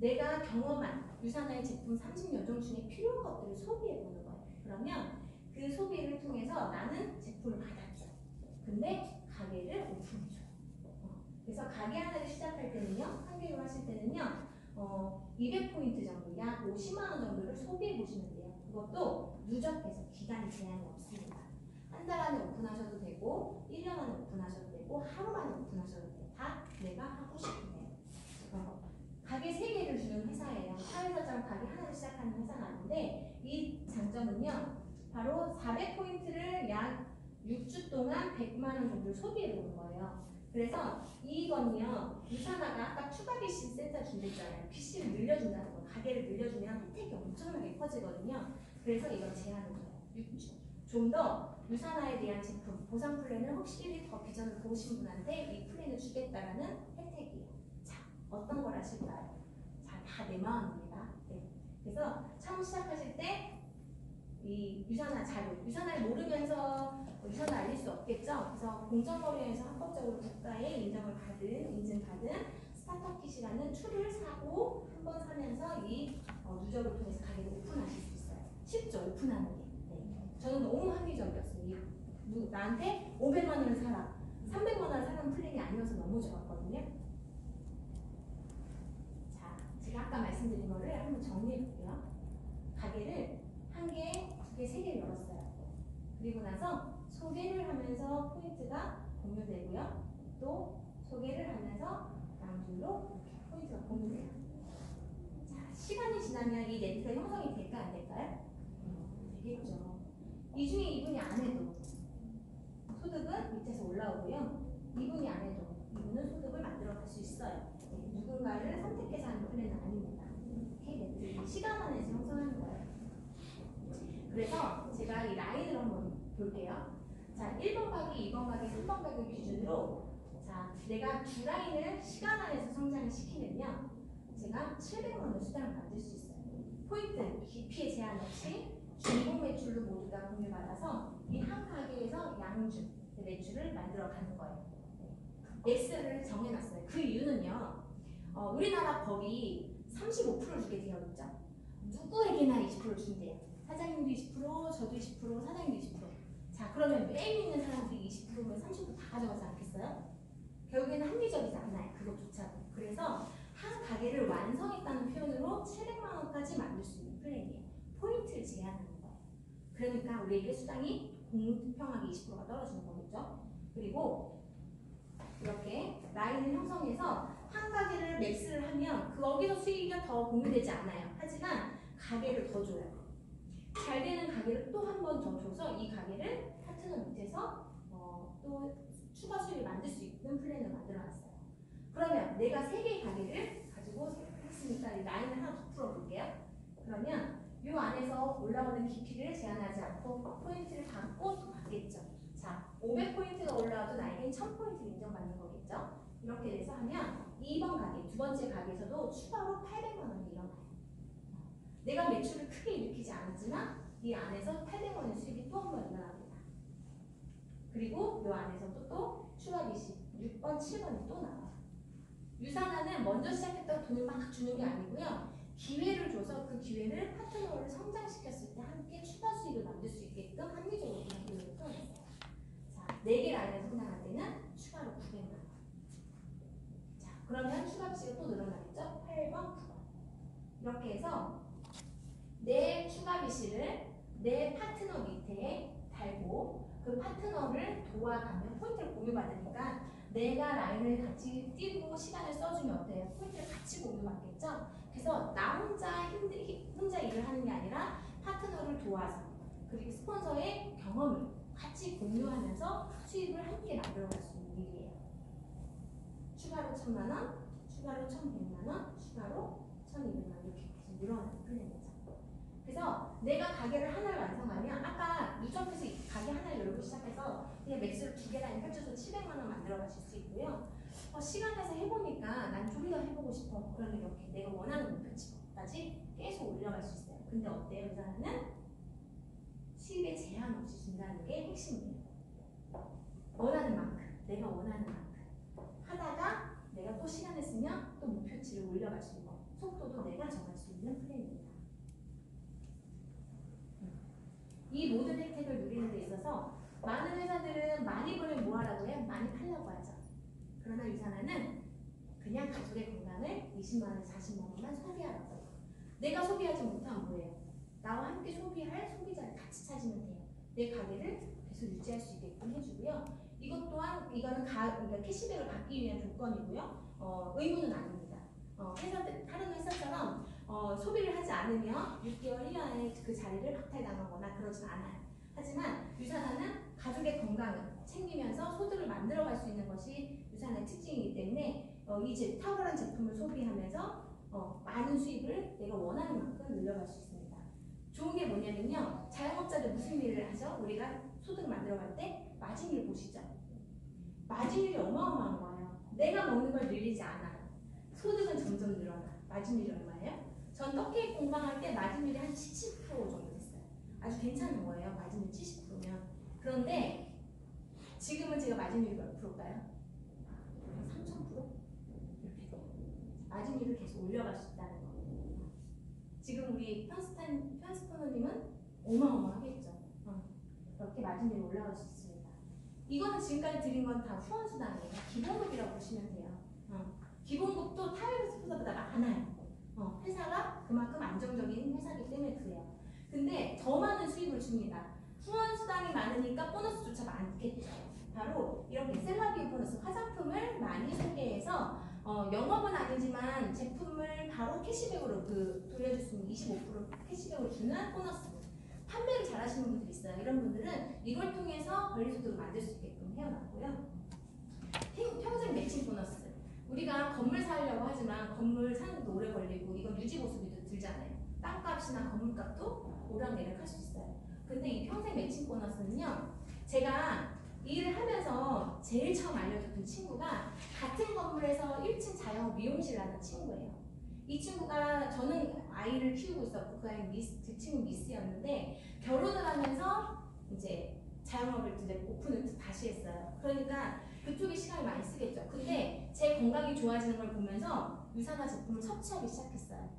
내가 경험한 유산화의 제품 30여 종 중에 필요한 것들을 소비해 보는 거예요. 그러면 그 소비를 통해서 나는 제품을 받았죠. 근데 가게를 오픈해줘요. 그래서 가게 하나를 시작할 때는요. 한개로 하실 때는요. 200포인트 정도, 약 50만 원 정도를 소비해 보시면 돼요. 그것도 누적해서 기간이 제한이 없습니다. 한 달 안에 오픈하셔도 되고 1년 안에 오픈하셔도 되고 하루 만에 오픈하셔도 돼요. 다 내가 하고 싶은데요. 가게 3개를 주는 회사예요. 사회사처럼 가게 하나를 시작하는 회사가 아닌데 이 장점은요. 바로 400포인트를 약 6주 동안 100만 원 정도를 소비해 보는 거예요. 그래서 이건요. 유산화가 아까 추가 PC 센터 준댔잖아요. PC를 늘려준다는 거. 가게를 늘려주면 혜택이 엄청나게 커지거든요. 그래서 이걸 제한을 줘요. 6주. 좀 더 유산화에 대한 제품, 보상 플랜을 확실히 더 비전을 보신 분한테 이 플랜을 주겠다라는 혜택이에요. 자, 어떤 걸 하실까요? 자, 다 내 마음입니다. 네. 그래서 처음 시작하실 때 이 유산화 자료, 유산화를 모르면서 유산화 알릴 수 없겠죠. 그래서 공정거래에서 합법적으로 국가에 인증받은 스타트업 킷이라는 툴을 사고 한번 사면서 이 누적을 통해서 가게를 오픈하실 수 있어요. 쉽죠, 오픈하는 게. 네. 저는 너무 합리적이었어요. 나한테 500만 원을 사라, 300만 원을 사라는 플랜이 아니어서 너무 좋았거든요. 자, 제가 아까 말씀드린 거를 한번 정리해 볼게요. 가게를 1개, 2개, 3개를 열었어요. 그리고 나서 소개를 하면서 포인트가 공유되고요. 또 소개를 하면서 양줄로 포인트가 공유돼요. 자, 시간이 지나면 이 네트가 형성이 될까 안 될까요? 되겠죠. 이 중에 이분이 안 해도 소득은 밑에서 올라오고요. 이분이 안 해도 이분은 소득을 만들어갈 수 있어요. 네, 누군가를 선택해서 하는 플랜은 아닙니다. 이렇게 네트 시간 안에서 형성하는 거예요. 그래서 제가 이 라인을 한번 볼게요. 자, 1번 가기, 2번 가기, 3번 가기 기준으로 자, 내가 두 라인을 시간 안에서 성장을 시키면요. 제가 700만 원 수당을 받을 수 있어요. 포인트, 기피에 제한 없이 중복 매출로 모두 다 공유받아서 이 한 가게에서 양주 매출을 만들어 가는 거예요. 예스를 정해놨어요. 그 이유는요. 우리나라 법이 35%를 주게 되어 있죠. 누구에게나 20%를 준대요. 사장님도 20%, 저도 20%, 사장님도 20%. 자, 그러면 매일 있는 사람들이 20%면 30% 다 가져가지 않겠어요? 결국에는 합리적이지 않아요. 그것조차도. 그래서 한 가게를 완성했다는 표현으로 700만 원까지 만들 수 있는 플랜이에요. 포인트 그러니까 우리에게 수당이 공평하게 20%가 떨어지는 거겠죠. 그리고 이렇게 라인을 형성해서 한 가게를 맥스를 하면 거기서 수익이 더 공유되지 않아요. 하지만 가게를 더 줘요. 잘 되는 가게를 또 한 번 더 줘서 이 가게를 파트너 밑에서 또 추가 수익을 만들 수 있는 플랜을 만들어놨어요. 그러면 내가 3개의 가게를 가지고 했으니까 이 라인을 하나 더 풀어볼게요. 그러면 이 안에서 올라오는 깊이를 제한하지 않고 포인트를 받고 또 받겠죠. 자, 500포인트가 올라와도 나에겐 1000포인트 인정받는 거겠죠. 이렇게 돼서 하면 2번 가게, 두 번째 가게에서도 추가로 800만 원이 일어나요. 내가 매출을 크게 일으키지 않았지만 이 안에서 800만 원의 수익이 또 한 번 일어납니다. 그리고 이 안에서도 또 추가 빚이 6번, 7번이 또 나와요. 유산화는 먼저 시작했다고 돈을 막 주는 게 아니고요. 기회를 줘서 그 기회를 파트너를 성장시켰을 때 함께 추가 수익을 만들 수 있게끔 합리적으로 만들어냈어요. 자, 4개 라인을 성장할 때는 추가로 900만 원. 자, 그러면 추가 빚이 또 늘어나겠죠? 8번, 9번. 이렇게 해서 내 추가 빚을 내 파트너 밑에 달고 그 파트너를 도와가면 포인트를 공유받으니까 내가 라인을 같이 뛰고 시간을 써주면 어때요? 포인트를 같이 공유받겠죠? 그래서 나 혼자 혼자 일을 하는 게 아니라 파트너를 도와서 그리고 스폰서의 경험을 같이 공유하면서 수입을 함께 만들어갈 수 있는 일이에요. 추가로 1000만 원, 추가로 1100만 원, 추가로 1200만 원 이렇게 계속 늘어나는 플랜이죠. 그래서 내가 가게를 하나를 완성하면 아까 누적해서 가게 하나를 열고 시작해서 그냥 맥스를 2개라인 펼쳐서 700만 원 만들어 가실 수 있고요. 시간 내서 해보니까 난 좀 더 해보고 싶어. 그러면 이렇게 내가 원하는 목표치까지 계속 올려갈 수 있어요. 근데 어때요? 유산은 수입에 제한 없이 준다는 게 핵심이에요. 원하는 만큼, 내가 원하는 만큼 하다가 내가 또 시간 냈으면 또 목표치를 올려갈 수 있는 거. 속도도 내가 정할 수 있는 플랜입니다. 이 모든 혜택을 누리는 데 있어서 많은 회사들은 많이 벌면 뭐 하라고 해요? 많이 팔라고 하죠. 그러나 유산화는 그냥 가족의 건강을 20만 원, 40만 원만 소비하라고 해요. 내가 소비하지 못하면 뭐예요? 나와 함께 소비할 소비자를 같이 찾으면 돼요. 내 가게를 계속 유지할 수 있게끔 해주고요. 이것 또한 이거는 그러니까 캐시백을 받기 위한 조건이고요. 의무는 아닙니다. 다른 회사처럼 소비를 하지 않으면 6개월, 1년 안에 그 자리를 박탈당하거나 그러진 않아요. 하지만 유산화는 가족의 건강을 챙기면서 소득을 만들어갈 수 있는 것이 유산화의 특징이기 때문에 이 탁월한 제품을 소비하면서 많은 수입을 내가 원하는 만큼 늘려갈 수 있습니다. 좋은 게 뭐냐면요. 자영업자들 무슨 일을 하죠? 우리가 소득을 만들어갈 때 마진율 보시죠. 마진율이 어마어마한 거예요. 내가 먹는 걸 늘리지 않아요. 소득은 점점 늘어나. 마진율이 얼마예요? 전 떡케이크 공방할 때 마진율이 한 70% 정도 됐어요. 아주 괜찮은 거예요. 마진율 70%면. 그런데 지금은 제가 마진율이 몇 프로일까요? 3000%? 이렇게 돼요. 마진율을 계속 올려갈 수 있다는 거. 지금 우리 편스코너님은 어마어마하겠죠. 이렇게 마진율이 올라갈 수 있습니다. 이거는 지금까지 드린 건 다 후원수당이에요. 기본급이라고 보시면 돼요. 기본급도 타일 회사보다 많아요. 회사가 그만큼 안정적인 회사이기 때문에 그래요. 근데 더 많은 수입을 줍니다. 후원수당이 많으니까 보너스조차 많겠죠. 바로 이렇게 셀러비움 보너스, 화장품을 많이 소개해서 영업은 아니지만 제품을 바로 캐시백으로 돌려줄 수 있는 25% 캐시백으로 주는 보너스. 판매를 잘 하시는 분들이 있어요. 이런 분들은 이걸 통해서 권리소득을 만들 수 있게끔 해놨고요. 평생 매칭 보너스. 우리가 건물 사려고 하지만 건물 사는 것도 오래 걸리고 이건 유지보수비도 들잖아요. 땅값이나 건물값도 오락내락 할 수 있어요. 근데 이 평생 매칭 보너스는요. 제가 일을 하면서 제일 처음 알려줬던 친구가 같은 건물에서 1층 자영업 미용실을 하는 친구예요. 이 친구가 저는 아이를 키우고 있었고 그 친구 미스였는데 결혼을 하면서 이제 자영업을 오픈을 다시 했어요. 그러니까 그쪽에 시간을 많이 쓰겠죠. 근데 제 건강이 좋아지는 걸 보면서 유산화 제품을 섭취하기 시작했어요.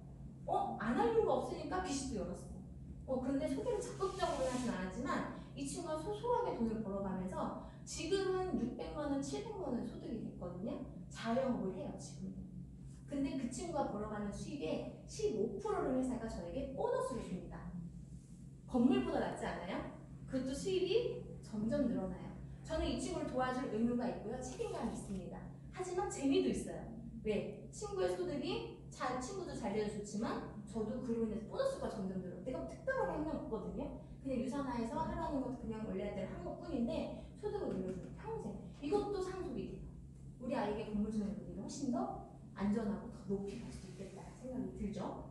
안 할 이유가 없으니까 비시도 열었어요. 그런데 소비를 적극적으로 하진 않았지만 이 친구가 소소하게 돈을 벌어가면서 지금은 600만 원, 700만 원 소득이 됐거든요. 자영업을 해요, 지금. 근데 그 친구가 벌어가는 수익의 15%를 회사가 저에게 보너스를 줍니다. 건물보다 낫지 않아요? 그것도 수입이 점점 늘어나요. 저는 이 친구를 도와줄 의무가 있고요. 책임감이 있습니다. 하지만 재미도 있어요. 왜? 친구의 소득이 친구도 잘 돼서 좋지만 저도 그로 인해서 보너스가 점점 늘어요. 내가 특별하게 한 건 없거든요. 그냥 유산화해서 하라는 것도 그냥 원래야 될 한 것뿐인데 소득을 늘려줘요. 평생. 이것도 상속이 돼요. 우리 아이에게 건물 주는 분들이 훨씬 더 안전하고 더 높이 갈 수 있겠다 생각이 들죠.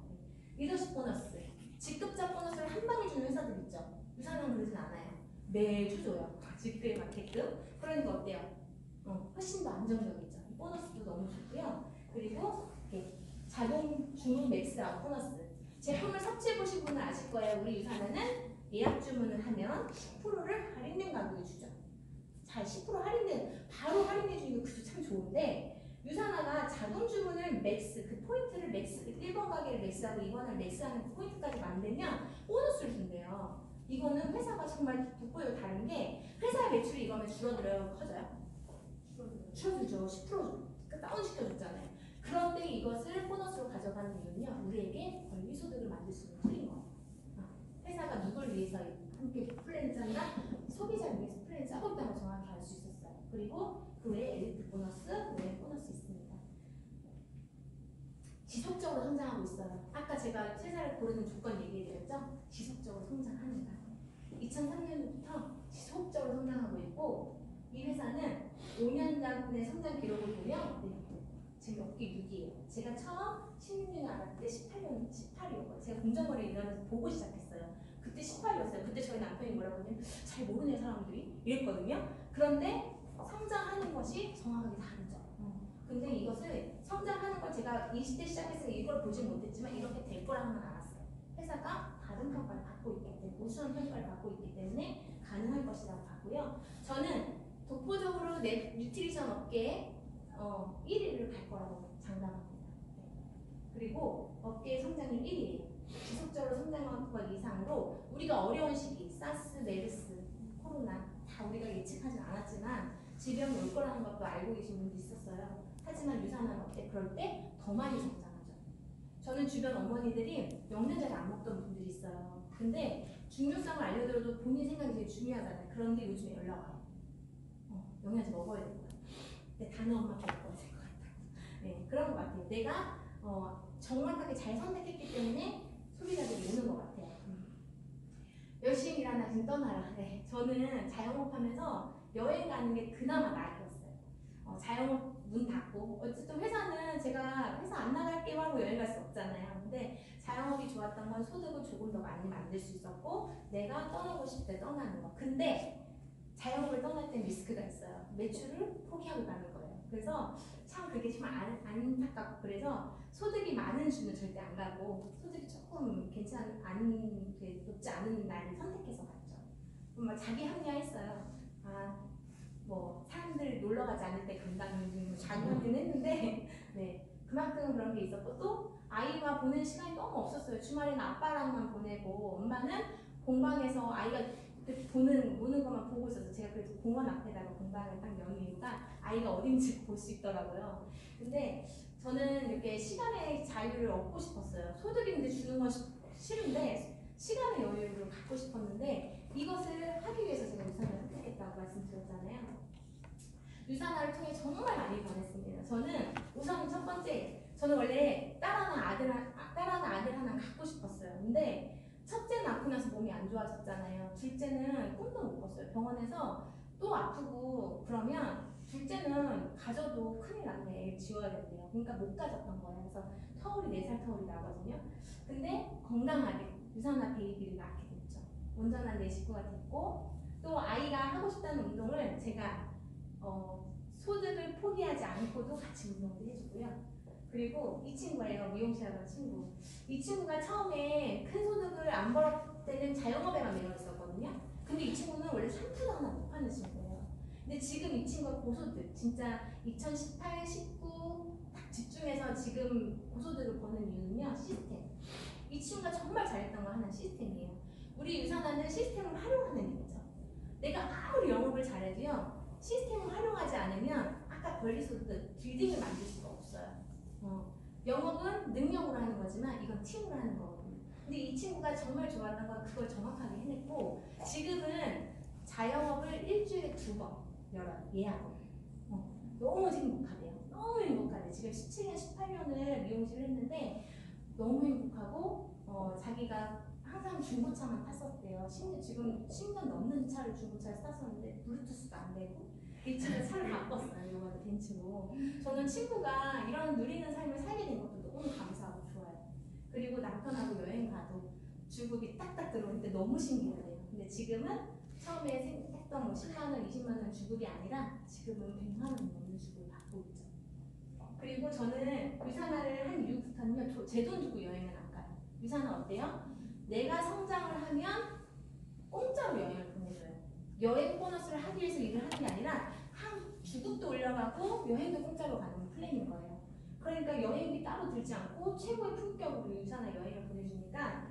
리더십 보너스. 직급자 보너스를 한 방에 주는 회사들 있죠. 유산은 그러진 않아요. 매주 줘요. 직급에 맞게끔. 그러니까 어때요? 훨씬 더 안정적이죠. 보너스도 너무 좋고요. 그리고 이렇게 자동 주문 맥스 아웃 보너스. 제품을 섭취해 보신 분은 아실 거예요. 우리 유산은 예약 주문을 하면 10%를 할인된 가격에 주죠. 자, 10% 할인된 바로 할인해 주는 거 그죠 참 좋은데 유산화가 자동 주문을 맥스 그 포인트를 맥스 1번 가게를 맥스하고 2번을 맥스하는 그 포인트까지 만들면 보너스를 준대요. 이거는 회사가 정말 돋보여 다른 게 회사의 매출이 이거면 줄어들어요? 커져요? 줄어들죠. 10% 다운시켜줬잖아요. 그런데 이것을 보너스로 가져가는 이유는요. 우리에게 권리소득을 만들 수 있는 툴인 거예요. 회사가 누굴 위해서 함께 플랜을 짠다? 소비자를 위해서 플랜을 짜고 있다는 걸 정확히 알 수 있었어요. 그리고 그 외에 엘리트 보너스, 그 외에 보너스 있습니다. 지속적으로 성장하고 있어요. 아까 제가 회사를 고르는 조건 얘기해드렸죠? 지속적으로 성장하는가. 2003년부터 지속적으로 성장하고 있고 이 회사는 5년간의 성장 기록을 보면 지금 업계 6위에요. 제가 처음 16년에 알았을 때 18이었거든요. 제가 공정거래 일하면서 보고 시작했어요. 그때 18이었어요. 그때 저희 남편이 뭐라고 하냐면 잘 모르는 사람들이 이랬거든요. 그런데 성장하는 것이 정확하게 다르죠. 근데 이것을 성장하는 걸 제가 20대 시작했으니까 이걸 보진 못했지만 이렇게 될 거라는 건 알았어요. 회사가 다른 평가를 받고 있기 때문에 우수한 평가를 받고 있기 때문에 가능할 것이라고 봤고요. 저는 독보적으로 뉴트리션 업계에 1위를 갈 거라고 장담합니다. 네. 그리고 업계의 성장률 1위예요. 지속적으로 성장한 것 이상으로 우리가 어려운 시기, 사스, 메르스, 코로나 다 우리가 예측하진 않았지만 질병이 올 거라는 것도 알고 계신 분도 있었어요. 하지만 유산한 업계 그럴 때 더 많이 성장하죠. 저는 주변 어머니들이 영양제를 안 먹던 분들이 있어요. 근데 중요성을 알려드려도 본인 생각이 되게 중요하잖아요. 그런데 요즘에 연락 와요. 영양제 먹어야 될 것 같아요. 근데 단어 엄마께 먹어야 될 것 같아요. 네, 그런 것 같아요. 내가 정확하게 잘 선택했기 때문에 소비자들이 오는 것 같아요. 열심히 일하나 지금 떠나라. 네, 저는 자영업 하면서 여행 가는 게 그나마 낙이었어요. 자영업 문 닫고 어쨌든 회사는 제가 회사 안 나갈게요 하고 여행 갈 수 없잖아요. 근데 자영업이 좋았던 건 소득을 조금 더 많이 만들 수 있었고 내가 떠나고 싶을 때 떠나는 거. 근데 자영업을 떠날 땐 리스크가 있어요. 매출을 포기하고 가는 거예요. 그래서 참 그게 좀 안타깝고 그래서 소득이 많은 주는 절대 안 가고 소득이 조금 높지 않은 날을 선택해서 갔죠. 정말 자기 합리화했어요. 뭐 사람들 놀러 가지 않을 때 간다는 자기 합리는 했는데 네 그만큼 그런 게 있었고 또 아이와 보내는 시간이 너무 없었어요. 주말에는 아빠랑만 보내고 엄마는 공방에서 아이가 노는 것만 보고 있어서 제가 그래서 공원 앞에다가 공방을 딱 여는 이유가 아이가 어딘지 볼 수 있더라고요. 근데 저는 이렇게 시간의 자유를 얻고 싶었어요. 소득이 근데 주는 건 싫은데 시간의 여유를 갖고 싶었는데 이것을 하기 위해서 제가 유산을 선택했다고 말씀드렸잖아요. 유산화를 통해 정말 많이 변했습니다. 저는 우선 첫 번째, 저는 원래 딸 하나 아들 하나 갖고 싶었어요. 근데 첫째 낳고 나서 몸이 안 좋아졌잖아요. 둘째는 꿈도 못 꿨어요. 병원에서 또 아프고 그러면 둘째는 가져도 큰일 났네. 애 지워야 된대요. 그러니까 못 가졌던 거예요. 그래서 터울이 4살 터울이 나거든요. 근데 건강하게 유산화 베이비를 낳게 됐죠. 온전한 내 식구가 됐고 또 아이가 하고 싶다는 운동을 제가 소득을 포기하지 않고도 같이 운동도 해주고요. 그리고 이 친구예요. 미용실 하던 친구. 이 친구가 처음에 큰 소득을 안 벌었을 때는 자영업에만 매여 있었거든요. 근데 이 친구는 원래 샴푸도 하나 못 파는 친구예요. 근데 지금 이 친구가 고소득, 진짜 2018, 19 딱 집중해서 지금 고소득을 버는 이유는요. 시스템. 이 친구가 정말 잘했던 거 하나는 시스템이에요. 우리 유산화는 시스템을 활용하는 일이죠. 내가 아무리 영업을 잘해도요. 시스템을 활용하지 않으면 아까 권리소득, 빌딩을 만들 수가 없어요. 영업은 능력으로 하는 거지만 이건 팀으로 하는 거거든요. 근데 이 친구가 정말 좋아하는 건 그걸 정확하게 해냈고 지금은 자영업을 일주일에 2번 열어요. 예약을. 너무 행복하대요. 너무 행복하대. 지금 17년, 18년을 미용실을 했는데 너무 행복하고 자기가 항상 중고차만 탔었대요. 심지어 지금 10년 넘는 차를 중고차를 탔었는데 블루투스도 안 되고 이 친구가 차를 바꿨어요. 이번에 벤츠로. 저는 친구가 이런 누리는 삶을 살게 된 것도 너무 감사하고 좋아요. 그리고 남편하고 여행 가도 주급이 딱딱 들어올 때 너무 신기해요. 근데 지금은 처음에 했던 뭐 10만 원, 20만 원 주급이 아니라 지금은 100만 원 넘는 주급을 받고 있죠. 그리고 저는 유산화를 한 이후부터는요, 제 돈 주고 여행은 안 가요. 유산화 어때요? 내가 성장을 하면 공짜로 여행을 보내줘요. 여행 보너스를 하기 위해서 일을 하는 게 아니라 주급도 올려가고 여행도 공짜로 가는 플랜인 거예요. 그러니까 여행비 따로 들지 않고 최고의 품격으로 유산화 여행을 보내주니까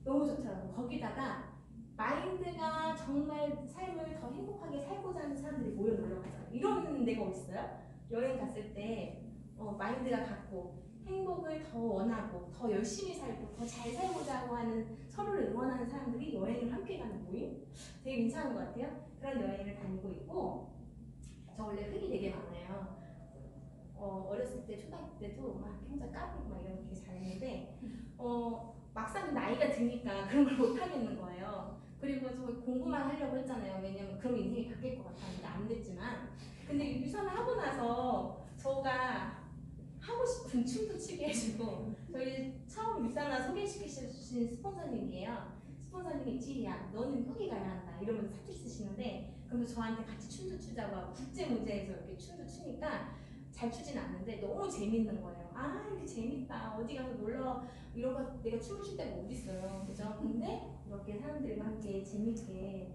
너무 좋더라고요. 거기다가 마인드가 정말 삶을 더 행복하게 살고자 하는 사람들이 모여 놀러 가잖아요. 이런 데가 어딨어요? 여행 갔을 때 마인드가 같고 행복을 더 원하고 더 열심히 살고 더 잘 살고자 하는 서로를 응원하는 사람들이 여행을 함께 가는 모임? 되게 괜찮은 것 같아요. 그런 여행을 다니고 있고 저 원래 흙이 되게 많아요. 어렸을 때 초등학교 때도 막 혼자 까불고 막 이런 거 되게 잘했는데 막상 나이가 드니까 그런 걸 못하겠는 거예요. 그리고 저 공부만 하려고 했잖아요. 왜냐면 그럼 인생이 바뀔 것 같았는데 안 됐지만 근데 유산을 하고 나서 저가 하고 싶은 춤도 추게 해주고 저희 처음 유산화 소개시켜주신 스폰서님이에요. 스폰서님이 지희야 너는 여기 가야 한다 이러면서 사투리 쓰시는데 그러면서 저한테 같이 춤도 추자고 하고 국제무대에서 이렇게 춤도 추니까 잘 추진 않는데 너무 재밌는 거예요. 아 이렇게 재밌다. 어디 가서 놀러 이러고 내가 춤을 출 때가 어딨어요. 그죠? 근데 이렇게 사람들과 함께 재밌게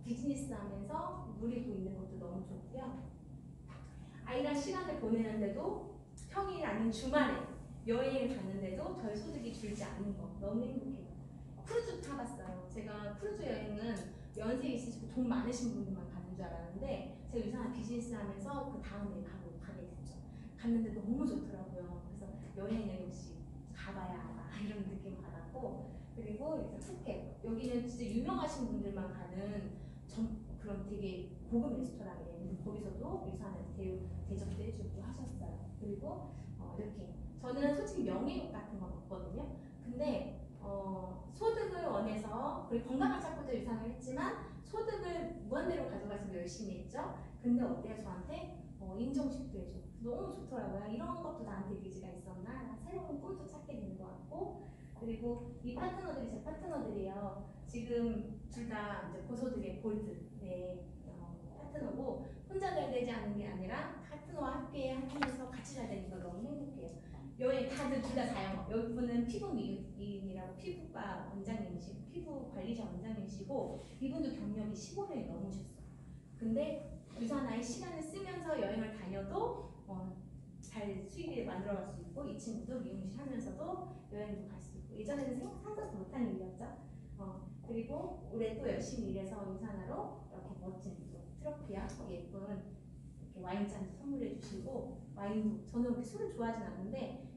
비즈니스 하면서 누리고 있는 것도 너무 좋고요. 아이랑 시간을 보내는데도 평일 아닌 주말에 여행을 갔는데도 별 소득이 줄지 않는 거 너무 행복해요. 크루즈 타봤어요. 제가 크루즈 여행은 연세 있으시고 돈 많으신 분들만 가는 줄 알았는데 제가 유산화 비즈니스 하면서 그 다음에 가게 됐죠. 갔는데 너무 좋더라고요. 그래서 여행은 역시 가봐야 알아 이런 느낌 받았고 그리고 이제 푸켓 여기는 진짜 유명하신 분들만 가는 그런 되게 고급 레스토랑이에요. 근데 거기서도 유산을 대접도 해주고 하셨어요. 그리고 이렇게 저는 솔직히 명예욕 같은 건 없거든요. 근데 소득을 원해서 그리고 건강을 찾고자 유산을 했지만 소득을 무한대로 가져가서 열심히 했죠. 근데 어때요? 저한테 인정식도 해줘. 너무 좋더라고요. 이런 것도 나한테 의지가 있었나? 새로운 꿈도 찾게 되는 것 같고 그리고 이 파트너들이 제 파트너들이에요. 지금 둘 다 이제 고소득의 골드의 파트너고 혼자 잘 되지 않는 게 아니라 파트너와 함께 하면서 같이 잘 되니까 너무 행복해요. 여기 다들 둘 다 자영업. 여기 분은 피부 미인이라고 피부과 원장님이시고 피부 관리자 원장님이시고 이분도 경력이 15년이 넘으셨어요. 근데 유산화의 시간을 쓰면서 여행을 다녀도 잘 수익을 만들어갈 수 있고 이 친구도 미용실 하면서도 여행도 갈 수 있고 예전에는 상상도 못한 일이었죠. 그리고 올해 또 열심히 일해서 유산화로 이렇게 멋진 트로피와 예쁜 이렇게 와인잔도 선물해 주시고 와인도 저는 그렇게 술을 좋아하진 않는데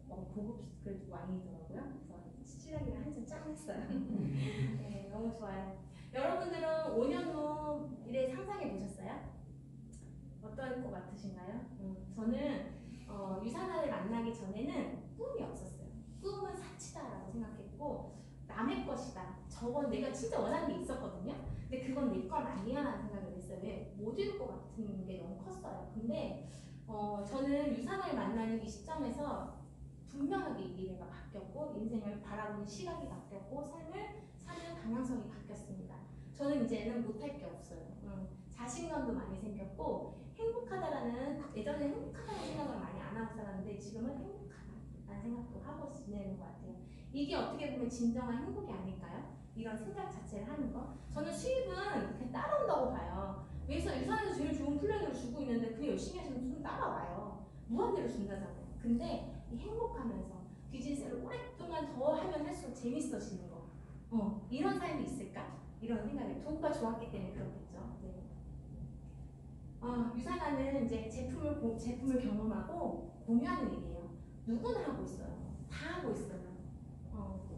고급 그래도 와인이더라고요. 그래서 시치라기를 한 잔 짠 했어요. 네, 너무 좋아요. 여러분들은 5년 후 미래 상상해 보셨어요? 어떨 것 같으신가요? 저는 유산화를 만나기 전에는 꿈이 없었어요. 꿈은 사치다라고 생각했고 남의 것이다. 저건 내가 진짜 원하는 게 있었거든요. 근데 그건 내 건 아니야 라는 생각을 했어요. 왜? 못 이룰 것 같은 게 너무 컸어요. 근데 저는 유산화를 만나는 이 시점에서 분명하게 이 미래가 바뀌었고 인생을 바라보는 시각이 바뀌었고 삶을 사는 방향성이 바뀌었습니다. 저는 이제는 못할 게 없어요. 자신감도 많이 생겼고 행복하다라는 예전에 행복하다는 생각을 많이 안 하고 살았는데 지금은 행복하다라는 생각도 하고 지내는 것 같아요. 이게 어떻게 보면 진정한 행복이 아닐까요? 이런 생각 자체를 하는 거. 저는 수입은 그냥 따라온다고 봐요. 그래서 유산에서 제일 좋은 플랜으로 주고 있는데 그 열심히 하시는 분은 따라와요. 무한대로 준다잖아요. 근데 이 행복하면서 비즈니스를 오랫동안 더 하면 할수록 재밌어지는 거. 이런 삶이 있을까? 이런 생각이 도구가 좋았기 때문에 그렇겠죠. 네. 유산화는 이제 제품을 경험하고 공유하는 일이에요. 누구나 하고 있어요. 다 하고 있어요.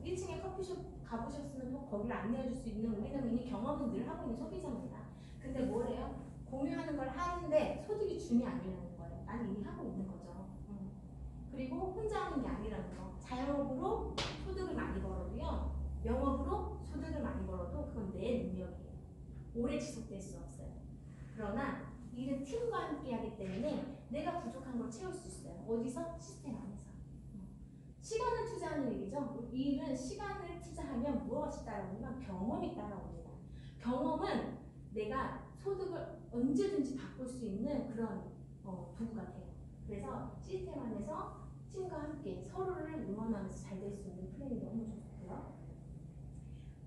1층에 커피숍 가보셨으면 또 거기를 안내해 줄 수 있는 우리는 이미 경험은 늘 하고 있는 소비자입니다. 근데 뭐래요? 공유하는 걸 하는데 소득이 준이 아니라는 거예요. 난 이미 하고 있는 거죠. 그리고 혼자 하는 게 아니라는 거. 자영업으로 소득을 많이 벌어도요. 영업으로 소득을 많이 벌어도 그건 내 능력이에요. 오래 지속될 수 없어요. 그러나 일은 팀과 함께 하기 때문에 내가 부족한 걸 채울 수 있어요. 어디서? 시스템 안에서. 시간을 투자하는 일이죠. 이 일은 시간을 투자하면 무엇이 따라오냐면 경험이 따라옵니다. 경험은 내가 소득을 언제든지 바꿀 수 있는 그런 도구가 돼요. 그래서 시스템 안에서 팀과 함께 서로를 응원하면서 잘 될 수 있는 플랜이 너무 좋고요.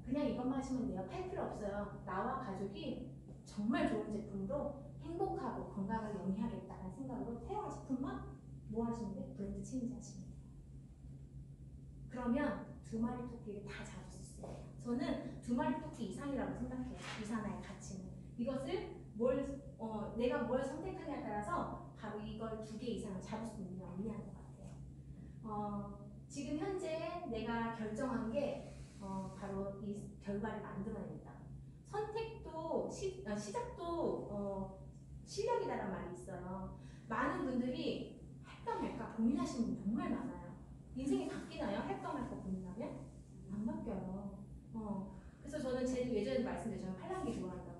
그냥 이것만 하시면 돼요. 팔 필요 없어요. 나와 가족이 정말 좋은 제품으로 행복하고 건강을 영위하겠다는 생각으로 태영한 제품만 뭐 하시면 돼요? 브랜드 체인지 하시면 돼요. 그러면 두 마리 토끼를 다 잡을 수 있어요. 저는 두 마리 토끼 이상이라고 생각해요. 유산화의 가치는. 이것을 내가 뭘 선택하냐에 따라서 바로 이걸 2개 이상을 잡을 수 있느냐 없느냐인 것 같아요. 지금 현재 내가 결정한 게 바로 이 결과를 만들어냅니다. 선택도 시작도 실력이다라는 말이 있어요. 많은 분들이 할까 말까 고민하시는 분 정말 많아요. 인생이 바뀌나요? 할까 말까 고민하면? 안 바뀌어요. 그래서 저는 예전에 말씀드렸잖아요. 팔랑귀 좋아한다고.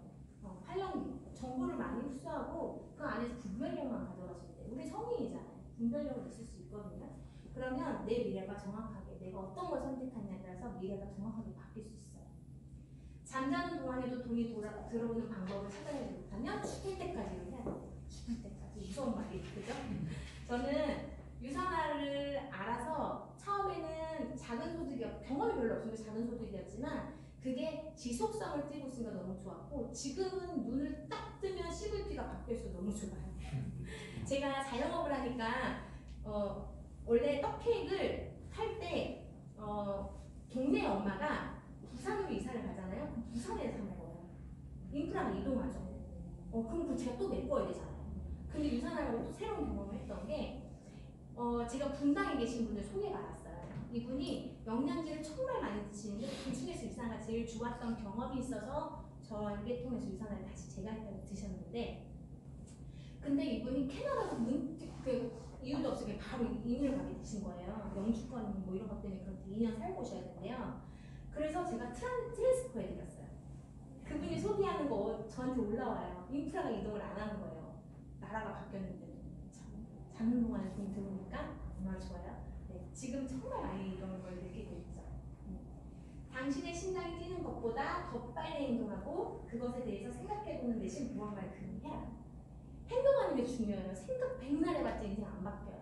팔랑귀. 정보를 많이 흡수하고 그 안에서 분별력만 가져가시면 돼요. 우리 성인이잖아요. 분별력은 있을 수 있거든요. 그러면 내 미래가 정확하게 내가 어떤 걸 선택하냐에 따라서 미래가 정확하게 바뀔 수 있어요. 잠자는 동안에도 돈이 들어오는 방법을 찾아내지 못하면 죽을 때까지를 해야 돼요. 죽을 때까지. 무서운 말이에요. 그죠? 저는 유산화를 알아서 처음에는 작은 소득이 경험이 별로 없으면 작은 소득이었지만 그게 지속성을 띠고 있으니까 너무 좋았고 지금은 눈을 딱 뜨면 CVP가 바뀌어서 너무 좋아요. 제가 자영업을 하니까 원래 떡케이크를 팔 때 동네 엄마가 부산으로 이사를 가잖아요. 그럼 부산에서 먹어요. 인프라가 이동하죠. 그럼 제가 또 메꿔야 되잖아요. 근데 유산화라고 또 새로운 경험을 했던 게 제가 분당에 계신 분을 소개받았어요. 이분이 영양제를 정말 많이 드시는데 그 중에서 유산화가 제일 좋았던 경험이 있어서 저에게 통해서 유산화를 다시 재가입해서 드셨는데 근데 이분이 캐나다에서 문득 이유도 없이 그냥 바로 이민을 가게 되신 거예요. 영주권 뭐 이런 것 때문에 그렇게 2년 살고 오셔야 된대요. 그래서 제가 트랜스퍼 해드렸어요. 그분이 소비하는 거 저한테 올라와요. 인프라가 이동을 안 하는 거예요. 나라가 바뀌었는데도. 자는 동안에 돈이 들어오니까 정말 좋아요. 네, 지금 정말 많이 이런 걸 느끼고 있죠. 당신의 심장이 뛰는 것보다 더 빨리 행동하고 그것에 대해서 생각해보는 대신 무언가를 해라. 행동하는 게 중요해요. 생각 백날 해봤자 인생 안 바뀌어요.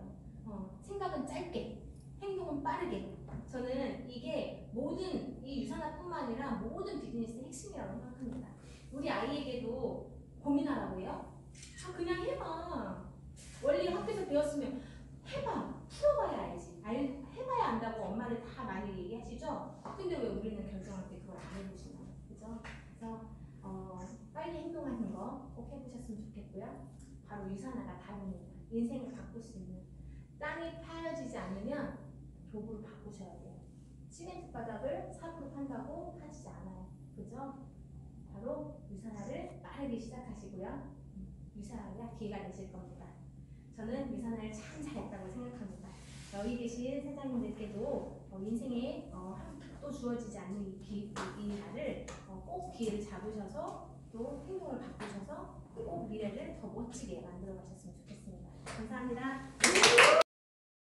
생각은 짧게, 행동은 빠르게. 저는 이게 모든 이 유산화뿐만 아니라 모든 비즈니스의 핵심이라고 생각합니다. 우리 아이에게도 고민하라고 해요. 그냥 해봐. 원리 학교에서 배웠으면 해봐. 풀어봐야 알지. 해봐야 안다고 엄마들 다 많이 얘기하시죠? 근데 왜 우리는 결정할 때 그걸 안 해보시나요? 그죠? 그래서 빨리 행동하는 거 꼭 해보셨으면 좋겠고요. 바로 유산화가 다릅니다. 인생을 바꿀 수 있는. 땅이 파여지지 않으면 도구를 바꾸셔야 돼요. 시멘트 바닥을 삽으로 판다고 파지지 않아요. 그죠? 바로 유산화를 빠르게 시작하시고요. 유산화가 기회가 되실 겁니다. 저는 유산화를 참 잘했다고 생각합니다. 여기 계신 사장님들께도 인생에 또 주어지지 않는 이 날을 꼭 기회를 잡으셔서 또 행동을 바꾸셔서 꼭 미래를 더 멋지게 만들어 가셨으면 좋겠습니다. 감사합니다.